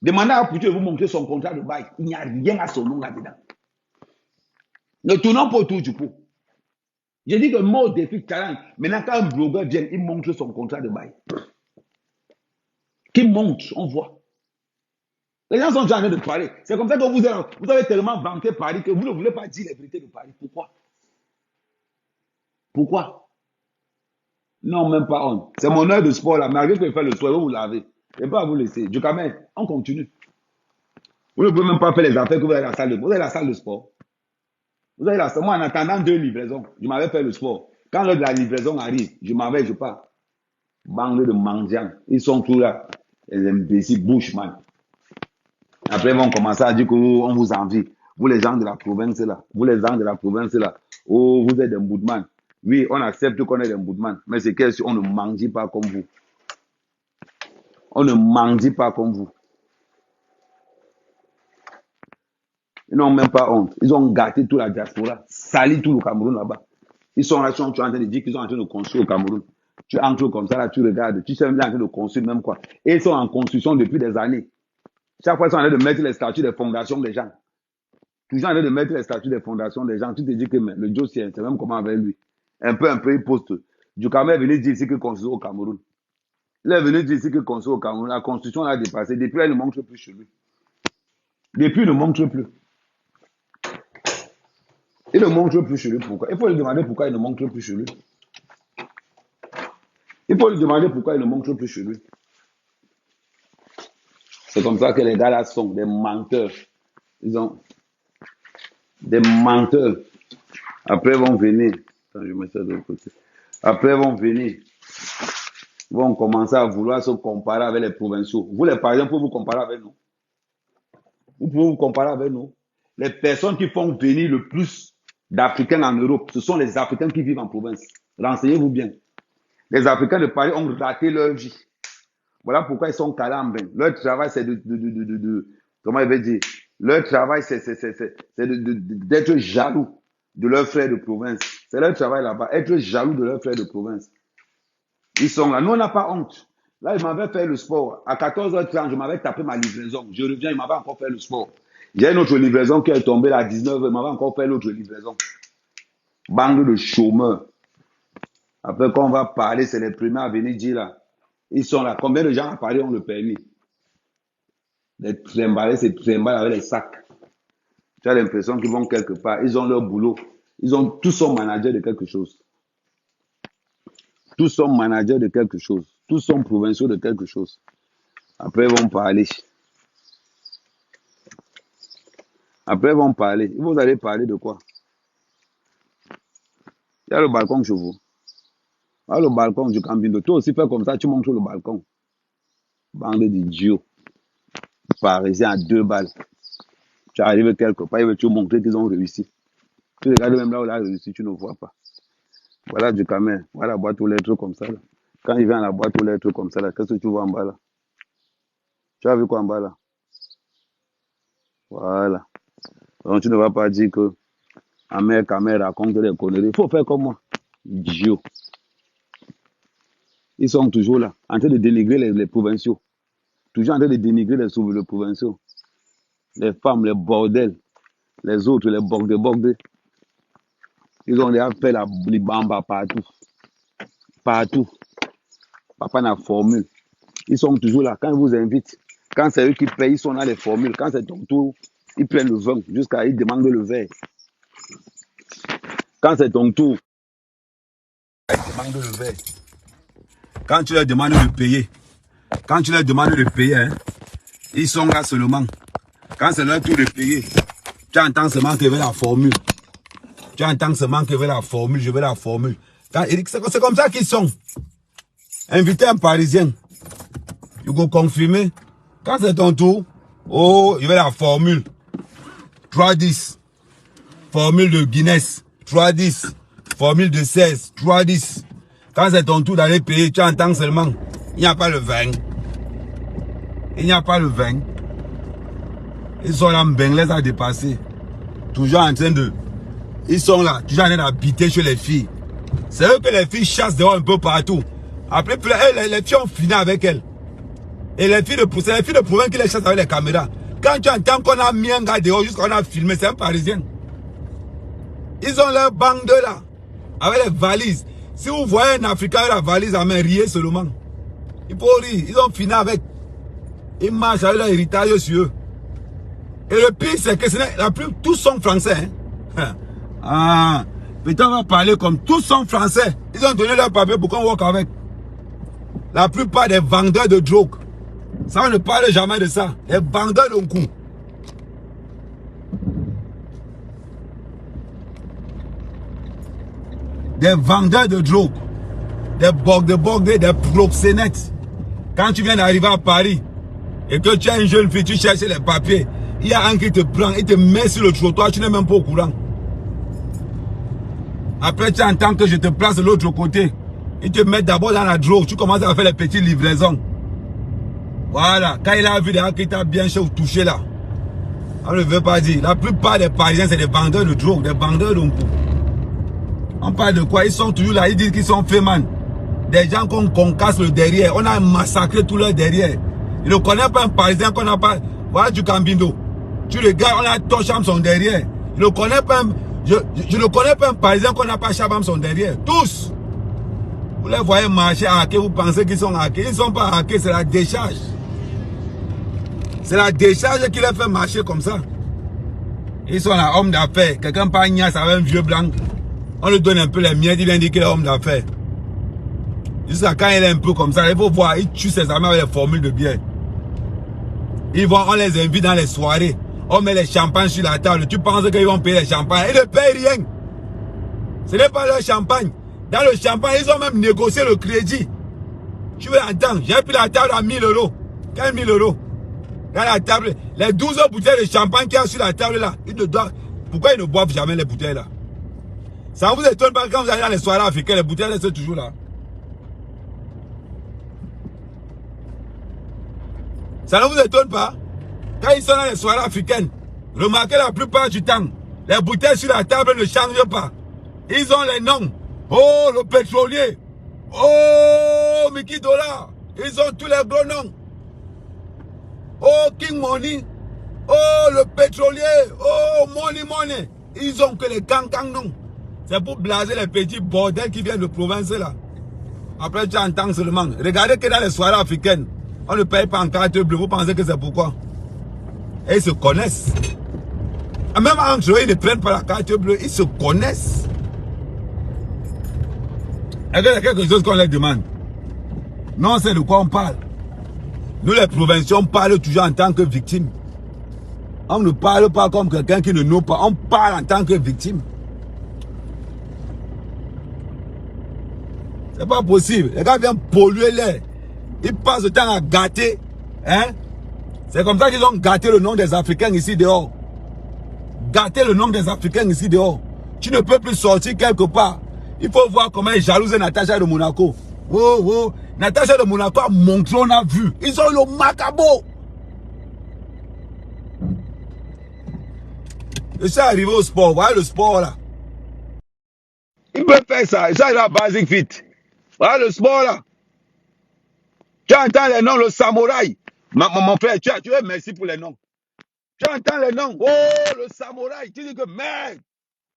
Demandez à Apoutou de vous montrer son contrat de bail. Il n'y a rien à son nom là-dedans. Ne tournons pas autour du pot. J'ai dit que mot défi challenge. Maintenant, quand un blogueur vient, il montre son contrat de bail. Qui montre, on voit. Les gens sont déjà en train de parler. C'est comme ça que vous avez tellement vanté Paris que vous ne voulez pas dire la vérité de Paris. Pourquoi? Pourquoi? Non, même pas honte. C'est mon heure de sport là. Malgré que je fais le sport, vous l'avez. Je ne vais pas vous laisser. Du quand même, on continue. Vous ne pouvez même pas faire les affaires que vous avez à la salle de sport. Vous avez la salle de sport. Vous avez la salle. Moi, en attendant 2 livraisons, je m'avais fait le sport. Quand l'heure de la livraison arrive, je m'en vais, je pars. Bande de mendiants. Ils sont tous là. Les imbéciles, bushman. Après, ils vont commencer à dire qu'on vous envie. Vous, les gens de la province, là. Vous, les gens de la province, là. Oh, vous êtes des boudman. Oui, on accepte qu'on est des boudman. Mais c'est qu'on ne mendie pas comme vous. On ne mendie pas comme vous. Ils n'ont même pas honte. Ils ont gâté toute la diaspora. Sali tout le Cameroun là-bas. Ils sont là, tu es en train de dire qu'ils sont en train de construire au Cameroun. Tu entres comme ça, là, tu regardes. Tu sais même là en train de construire même quoi. Et ils sont en construction depuis des années. Chaque fois, ils sont en train de mettre les statuts des fondations des gens. Toujours en train de mettre les statuts des fondations des gens. Tu te dis que le Joe, c'est même comment avec lui. Un peu, il poste. Du Cameroun est venu dire ici qu'il construit au Cameroun. Il est venu dire ici qu'il construit au Cameroun. La construction l'a dépassé. Depuis, elle ne montre plus chez lui. Depuis, il ne montre plus. Il ne montre plus chez lui. Pourquoi? Il faut lui demander pourquoi il ne montre plus chez lui. Il faut lui demander pourquoi il ne montre plus chez lui. C'est comme ça que les gars là sont des menteurs. Ils ont des menteurs. Après, ils vont venir. Attends, je mets ça de l'autre côté. Après, ils vont venir. Ils vont commencer à vouloir se comparer avec les provinciaux. Vous, les Parisiens, vous pouvez vous comparer avec nous. Vous pouvez vous comparer avec nous. Les personnes qui font venir le plus d'Africains en Europe, ce sont les Africains qui vivent en province. Renseignez-vous bien. Les Africains de Paris ont raté leur vie. Voilà pourquoi ils sont calambres. Leur travail, c'est comment il veut dire? Leur travail, c'est d'être jaloux de leurs frères de province. C'est leur travail là-bas, être jaloux de leurs frères de province. Ils sont là. Nous, on n'a pas honte. Là, je m'avais fait le sport. À 14h30, je m'avais tapé ma livraison. Je reviens, il m'avait encore fait le sport. J'ai une autre livraison qui est tombée là à 19h. Il m'avait encore fait l'autre livraison. Bande de chômeurs. Après, quand on va parler, c'est les premiers à venir dire là. Ils sont là. Combien de gens à Paris ont le permis? Les trimballés, c'est trimballés avec les sacs. Tu as l'impression qu'ils vont quelque part. Ils ont leur boulot. Tous sont managers de quelque chose. Tous sont managers de quelque chose. Tous sont provinciaux de quelque chose. Après, ils vont parler. Après, ils vont parler. Vous allez parler de quoi? Il y a le balcon chez vous. Il y a le balcon du Cambindo. Toi aussi, fais comme ça, tu montes sur le balcon. Bande d'idiots. Parisiens à 2 balles. Tu arrives quelque part, ils veulent te montrer qu'ils ont réussi. Tu regardes même là où il a réussi, tu ne vois pas. Voilà du Cameroun. Voilà la boîte aux lettres comme ça. Là. Quand il vient à la boîte aux lettres comme ça, qu'est-ce que tu vois en bas là? Tu as vu quoi en bas là? Voilà. Donc tu ne vas pas dire que Amère Cameroun raconte des conneries. Il faut faire comme moi. Idiot. Ils sont toujours là, en train de dénigrer les provinciaux. Toujours en train de dénigrer les provinciaux. Les femmes, les bordels. Les autres, les bordels. Ils ont déjà fait la libamba partout. Partout. Papa n'a formule. Ils sont toujours là. Quand ils vous invitent, quand c'est eux qui payent, ils sont là les formules. Quand c'est ton tour, ils prennent le vin jusqu'à ils demandent le verre. Quand c'est ton tour, ils demandent le verre. Quand tu leur demandes de payer, hein, ils sont là seulement. Quand c'est leur tour de payer, tu entends seulement qu'il veut la formule. Tu entends seulement qu'il veut la formule, je veux la formule. C'est comme ça qu'ils sont. Inviter un Parisien, il faut confirmer. Quand c'est ton tour, oh, il veut la formule. 3-10. Formule de Guinness, 3-10. Formule de 16, 3-10. Quand c'est ton tour d'aller payer, tu entends seulement, il n'y a pas le vin. Il n'y a pas le vin. Ils sont là, Mbeng les a dépassés. Toujours en train de... Ils sont là, toujours en train d'habiter chez les filles. C'est eux que les filles chassent dehors un peu partout. Après, les filles ont fini avec elles. Et c'est les filles de province qui les chassent avec les caméras. Quand tu entends qu'on a mis un gars dehors, juste qu'on a filmé, c'est un Parisien. Ils ont leur bande là, avec les valises. Si vous voyez un Africain avec la valise à main, riez seulement. Il faut rire, ils ont fini avec. Ils marchent avec leur héritage sur eux. Et le pire, c'est que tous sont français. Hein? Ah, peut-être on va parler comme tous sont français. Ils ont donné leur papier pour qu'on work avec. La plupart des vendeurs de drogue. Ça, on ne parle jamais de ça. Les vendeurs de coup. Des vendeurs de drogue. Des bogdes, des proxénètes. Quand tu viens d'arriver à Paris et que tu as une jeune fille, tu cherches les papiers. Il y a un qui te prend, il te met sur le trottoir, tu n'es même pas au courant. Après, tu entends que je te place de l'autre côté. Ils te mettent d'abord dans la drogue, tu commences à faire les petites livraisons. Voilà, quand il a vu des gens qui t'a bien touché là, on ne veut pas dire. La plupart des Parisiens, c'est des vendeurs de drogue, des vendeurs de coup. On parle de quoi? Ils sont toujours là, ils disent qu'ils sont faits, man. Des gens qu'on concasse le derrière, on a massacré tout leur derrière. Ils ne connaissent pas un Parisien qu'on n'a pas. Voilà du Cambindo. Tu regardes, on a Tocham son derrière. Je ne connais pas un Parisien qu'on n'a pas Chabam son derrière. Tous. Vous les voyez marcher hackés, vous pensez qu'ils sont hackés. Ils ne sont pas hackés, c'est la décharge. C'est la décharge qui les fait marcher comme ça. Ils sont là, hommes d'affaires. Quelqu'un pas Nias avec un vieux blanc. On lui donne un peu les miettes, il vient dire qu'il est homme d'affaires. Jusqu'à quand il est un peu comme ça, il faut voir, il tue ses amis avec les formules de bière. Ils vont, on les invite dans les soirées. On met les champagnes sur la table. Tu penses qu'ils vont payer les champagnes? Ils ne payent rien. Ce n'est pas leur champagne. Dans le champagne, ils ont même négocié le crédit. Tu veux entendre? J'ai pris la table à 1000 €. 15 000 €. Dans la table, les 12 bouteilles de champagne qu'il y a sur la table là, ils ne doivent... Pourquoi ils ne boivent jamais les bouteilles là? Ça vous étonne pas quand vous allez dans les soirées africaines, les bouteilles restent toujours là. Ça ne vous étonne pas? Quand ils sont dans les soirées africaines, remarquez la plupart du temps, les bouteilles sur la table ne changent pas. Ils ont les noms. Oh, le pétrolier. Oh, Mickey Dollar. Ils ont tous les gros noms. Oh, King Money. Oh, le pétrolier. Oh, Money. Ils ont que les gang noms. C'est pour blaser les petits bordels qui viennent de province là. Après, tu entends seulement. Regardez que dans les soirées africaines, on ne paye pas en carte bleue. Vous pensez que c'est pourquoi? Et ils se connaissent. Même entre eux, ils ne prennent pas la carte bleue. Ils se connaissent. Est-ce qu'il y a quelque chose qu'on leur demande? Non, c'est de quoi on parle. Nous, les provinciaux, on parle toujours en tant que victime. On ne parle pas comme quelqu'un qui ne nous pas. On parle en tant que victime. C'est pas possible. Les gars viennent polluer l'air. Ils passent le temps à gâter. Hein? C'est comme ça qu'ils ont gâté le nom des Africains ici dehors. Gâter le nom des Africains ici dehors. Tu ne peux plus sortir quelque part. Il faut voir comment ils jalousent Natacha de Monaco. Oh, oh. Natacha de Monaco a montré, on a vu. Ils ont le macabo. Je suis arrivé au sport. Vous voyez le sport là. Ils peuvent faire ça. Ça, il a Basic Fit. Voilà le sport là. Tu entends les noms, le samouraï. Mon frère, tu es merci pour les noms. Tu entends les noms. Oh, le samouraï. Tu dis que merde.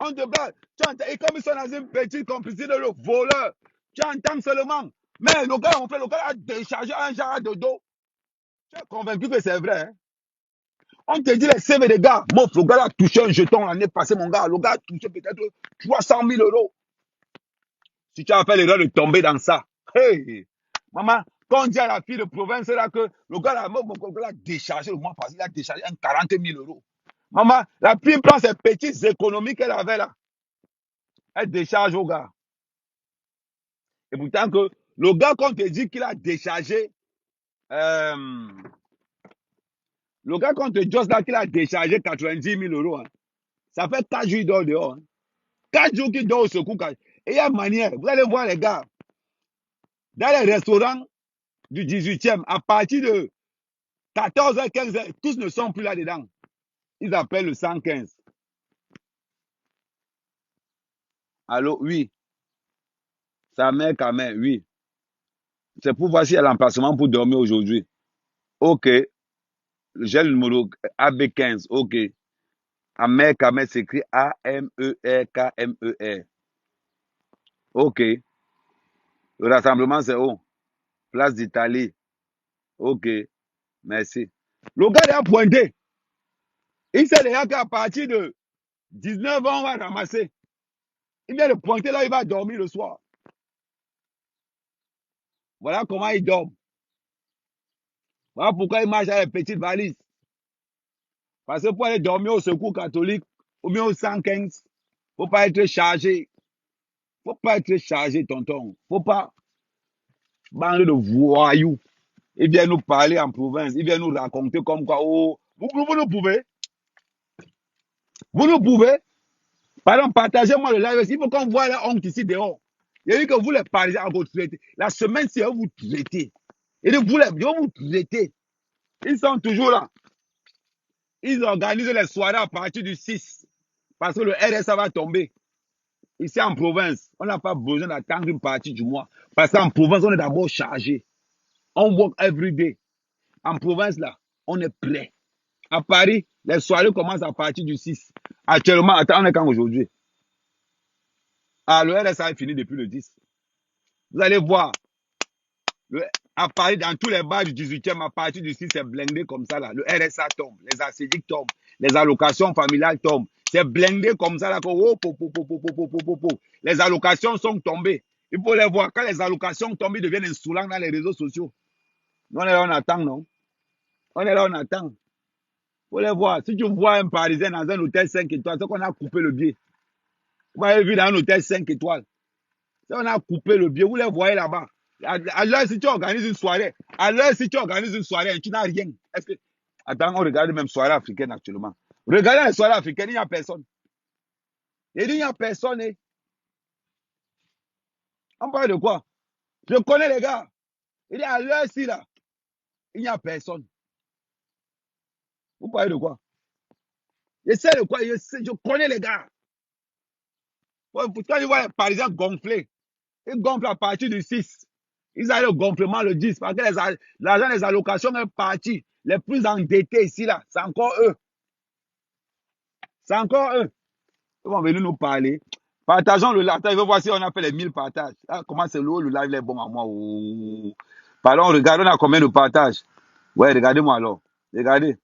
On te blague. Tu entends. Et comme ils sont dans une petite complicité de le voleur, tu entends seulement. Mais le gars, mon frère, le gars a déchargé un genre de dos. Tu es convaincu que c'est vrai. Hein? On te dit les CV des gars. Mon frère, le gars a touché un jeton l'année passée, mon gars. Le gars a touché peut-être 300 000 €. Si tu as fait l'erreur de tomber dans ça. Hey, maman, quand on dit à la fille de province là que le gars a déchargé le mois passé, il a déchargé un 40 000 €. Maman, la fille prend ses petites économies qu'elle avait là. Elle décharge au gars. Et pourtant que le gars, quand on te dit qu'il a déchargé, le gars, quand on te dit là qu'il a déchargé 90 000 €, hein, ça fait 4 jours qu'il dort dehors. Hein. 4 jours qu'il dort au secours. Et il y a manière. Vous allez voir les gars, dans les restaurants du 18e, à partir de 14h, 15h, tous ne sont plus là-dedans. Ils appellent le 115. Allô, oui. Sa mère, quand même, oui. C'est pour voir s'il y a l'emplacement pour dormir aujourd'hui. OK. J'ai le numéro AB15. OK. Amer Kamer s'écrit A-M-E-R-K-M-E-R. OK. Le rassemblement, c'est où? Place d'Italie. OK. Merci. Le gars a pointé. Il sait déjà qu'à partir de 19 ans, on va ramasser. Il vient de pointer là, il va dormir le soir. Voilà comment il dort. Voilà pourquoi il marche avec les petites valises. Parce que pour aller dormir au secours catholique, ou bien au 115, il ne faut pas être chargé. Il ne faut pas être chargé, tonton. Il ne faut pas bander de voyous. Il vient nous parler en province. Il vient nous raconter comme quoi, oh, vous nous pouvez. Vous nous pouvez. Pardon, partagez-moi le live. Il faut qu'on voit la honte ici dehors. Il y a dit que vous les Parisiens, vous traitez. La semaine, c'est vous traitez. Et de vous, vous traitez. Ils sont toujours là. Ils organisent les soirées à partir du 6. Parce que le RSA va tomber. Ici en province, on n'a pas besoin d'attendre une partie du mois. Parce qu'en province, on est d'abord chargé. On work every day. En province, là, on est prêt. À Paris, les soirées commencent à partir du 6. Actuellement, attends, on est quand aujourd'hui? Ah, le RSA est fini depuis le 10. Vous allez voir, à Paris, dans tous les bars du 18e, à partir du 6, c'est blindé comme ça. Là. Le RSA tombe, les ACDIC tombent, les allocations familiales tombent. C'est blindé comme ça. Là, les allocations sont tombées. Il faut les voir. Quand les allocations tombent, ils deviennent insolents dans les réseaux sociaux. Nous, on est là, on attend, non? On est là, on attend. Il faut les voir. Si tu vois un Parisien dans un hôtel 5 étoiles, c'est qu'on a coupé le billet. Vous m'avez vu dans un hôtel 5 étoiles. C'est qu'on a coupé le billet. Vous les voyez là-bas. À l'heure, si tu organises une soirée, tu n'as rien. Est-ce que... Attends, on regarde même soirée africaine actuellement. Regardez les soirées africaines, il n'y a personne. Il n'y a personne. Eh. On parle de quoi? Je connais les gars. Il est à l'heure-ci, là. Il n'y a personne. Vous parlez de quoi? Je sais de quoi? Je connais les gars. Pourtant, je vois les Parisiens gonfler. Ils gonflent à partir du 6. Ils arrivent au gonflement le 10 parce que l'argent des allocations est parti. Les plus endettés ici, là, c'est encore eux. C'est encore eux. Ils vont venir nous parler. Partageons le live. Il veut voir si on a fait les 1000 partages. Ah, comment c'est lourd, le live est bon à moi. Oh. Pardon, regarde, on a combien de partages? Ouais, regardez-moi alors. Regardez.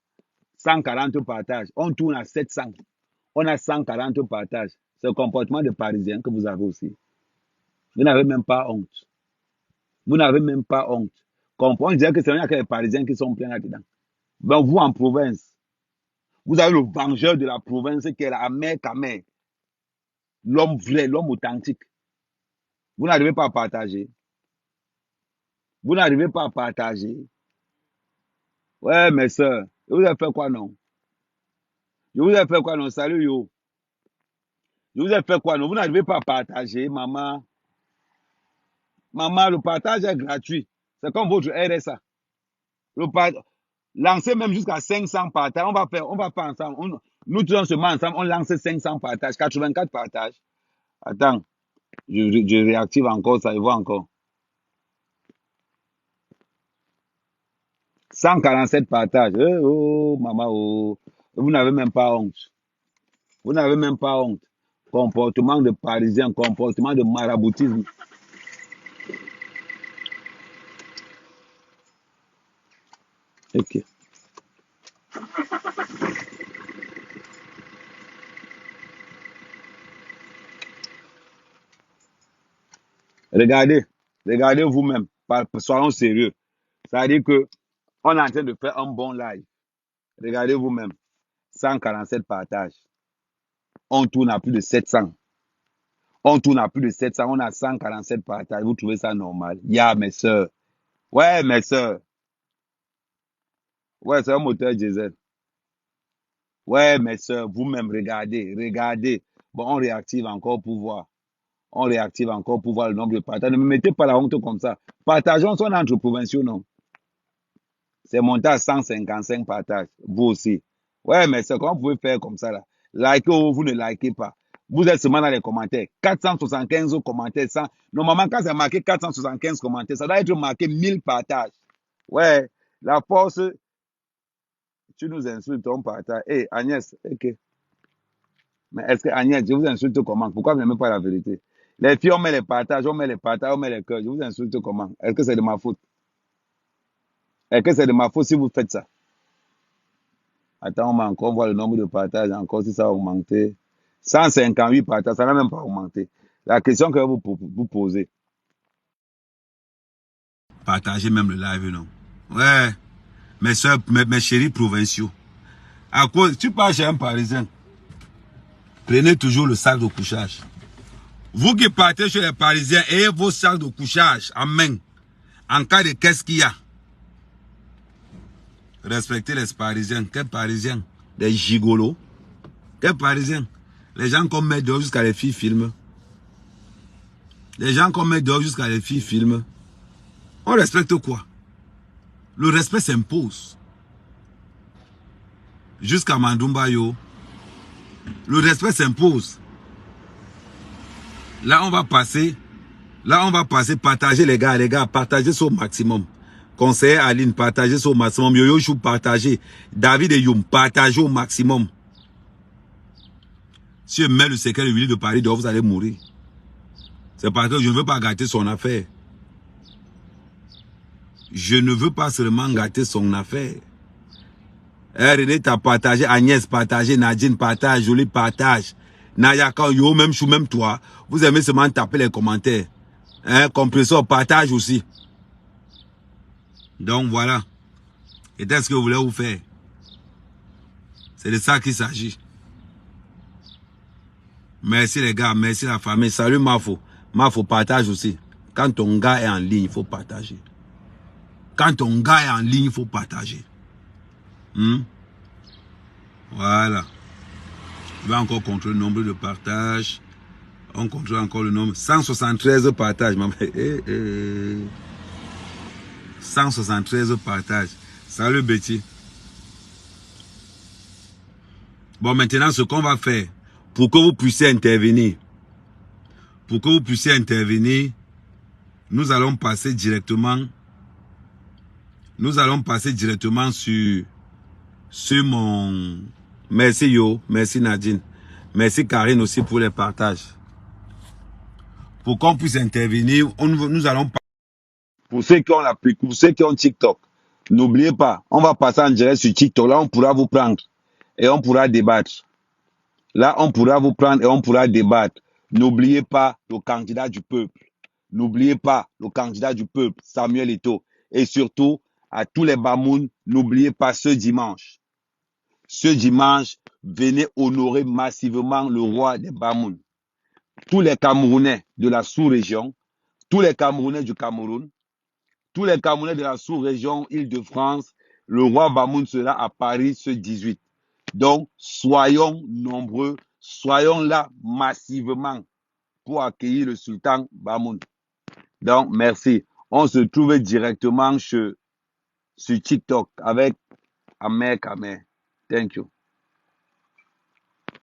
140 partages. On tourne à 700. On a 140 partages. C'est le comportement des Parisiens que vous avez aussi. Vous n'avez même pas honte. Vous n'avez même pas honte. On dirait que c'est rien que les Parisiens qui sont pleins là-dedans. Ben, vous, en province, vous avez le vengeur de la province qui est la mère Kamer. L'homme vrai, l'homme authentique. Vous n'arrivez pas à partager. Vous n'arrivez pas à partager. Ouais, mes soeurs, je vous ai fait quoi, non? Je vous ai fait quoi, non? Salut, yo. Je vous ai fait quoi, non? Vous n'arrivez pas à partager, maman. Maman, le partage est gratuit. C'est comme votre RSA. Le Lancez même jusqu'à 500 partages. On va faire ensemble. Nous tous ensemble, on lance 500 partages, 84 partages. Attends, je réactive encore, ça y va encore. 147 partages. Oh, maman, oh. Vous n'avez même pas honte. Vous n'avez même pas honte. Comportement de Parisien, comportement de maraboutisme. Ok. Regardez, regardez vous-même. Soyons sérieux. Ça veut dire que on est en train de faire un bon live. Regardez vous-même. 147 partages. On tourne à plus de 700. On tourne à plus de 700. On a 147 partages. Vous trouvez ça normal? Ya, mes soeurs. Ouais, mes soeurs. Ouais, c'est un moteur diesel. Ouais, mes soeurs, vous-même, regardez, regardez. Bon, on réactive encore pour voir. On réactive encore pour voir le nombre de partages. Ne me mettez pas la honte comme ça. Partageons son entre provinciaux, non. C'est monté à 155 partages. Vous aussi. Ouais, mais c'est comment vous pouvez faire comme ça là? Likez ou vous ne likez pas. Vous êtes seulement dans les commentaires. 475 commentaires. Normalement, quand c'est marqué 475 commentaires, ça doit être marqué 1000 partages. Ouais, la force, tu nous insultes, on partage. Hé, Agnès, ok. Mais est-ce que Agnès, je vous insulte comment? Pourquoi vous n'aimez pas la vérité? Les filles, on met les partages, on met les partages, on met les cœurs. Je vous insulte comment? Est-ce que c'est de ma faute? Est-ce que c'est de ma faute si vous faites ça? Attends, on va encore voir le nombre de partages, encore si ça a augmenté. 158 partages, ça n'a même pas augmenté. La question que vous posez. Partagez même le live, non? Ouais, mes soeurs, mes chéris provinciaux. À cause, tu pars chez un Parisien, prenez toujours le sac de couchage. Vous qui partez chez les Parisiens, ayez vos sacs de couchage en main. En cas de qu'est-ce qu'il y a. Respectez les Parisiens. Quels Parisiens? Des gigolos. Quels Parisiens? Les gens qu'on met dehors jusqu'à les filles filment. Les gens qu'on met dehors jusqu'à les filles filment. On respecte quoi? Le respect s'impose. Jusqu'à Mandumba yo. Le respect s'impose. Là, on va passer. Partager les gars, partagez ça au maximum. Conseiller Aline, partagez ça au maximum. Yoyo Chou, partagez. David et Youm, partagez au maximum. Si je mets le secret de Willy de Paris dehors, vous allez mourir. C'est parce que je ne veux pas gâter son affaire. Je ne veux pas seulement gâter son affaire. René, t'as partagé, Agnès, partagé, Nadine, partage, Jolie, partage. Nayaka, yo, même Chou, même toi. Vous aimez seulement taper les commentaires. Compresseur, partage aussi. Donc voilà. Et qu'est-ce que vous voulez vous faire? C'est de ça qu'il s'agit. Merci les gars, merci la famille. Salut Mafo. Mafo, partage aussi. Quand ton gars est en ligne, il faut partager. Quand ton gars est en ligne, il faut partager. Voilà. Je vais encore contrôler le nombre de partages. On contrôle encore le nombre. 173 partages. 173 partages. Salut Betty. Bon, maintenant, ce qu'on va faire, pour que vous puissiez intervenir, nous allons passer directement sur mon... Merci Yo, merci Nadine, merci Karine aussi pour les partages. Pour qu'on puisse intervenir, nous allons... Pour ceux qui ont pour ceux qui ont TikTok, n'oubliez pas, on va passer en direct sur TikTok, là on pourra vous prendre et on pourra débattre. Là, on pourra vous prendre et on pourra débattre. N'oubliez pas le candidat du peuple. N'oubliez pas le candidat du peuple, Samuel Eto'o. Et surtout, à tous les Bamoun, n'oubliez pas ce dimanche. Ce dimanche, venez honorer massivement le roi des Bamoun. Tous les Camerounais de la sous-région, tous les Camerounais du Cameroun, tous les Camerounais de la sous-région Île-de-France, le roi Bamoun sera à Paris ce 18. Donc, soyons nombreux, soyons là massivement pour accueillir le sultan Bamoun. Donc, merci. On se trouve directement sur TikTok avec Amer Kamer. Thank you.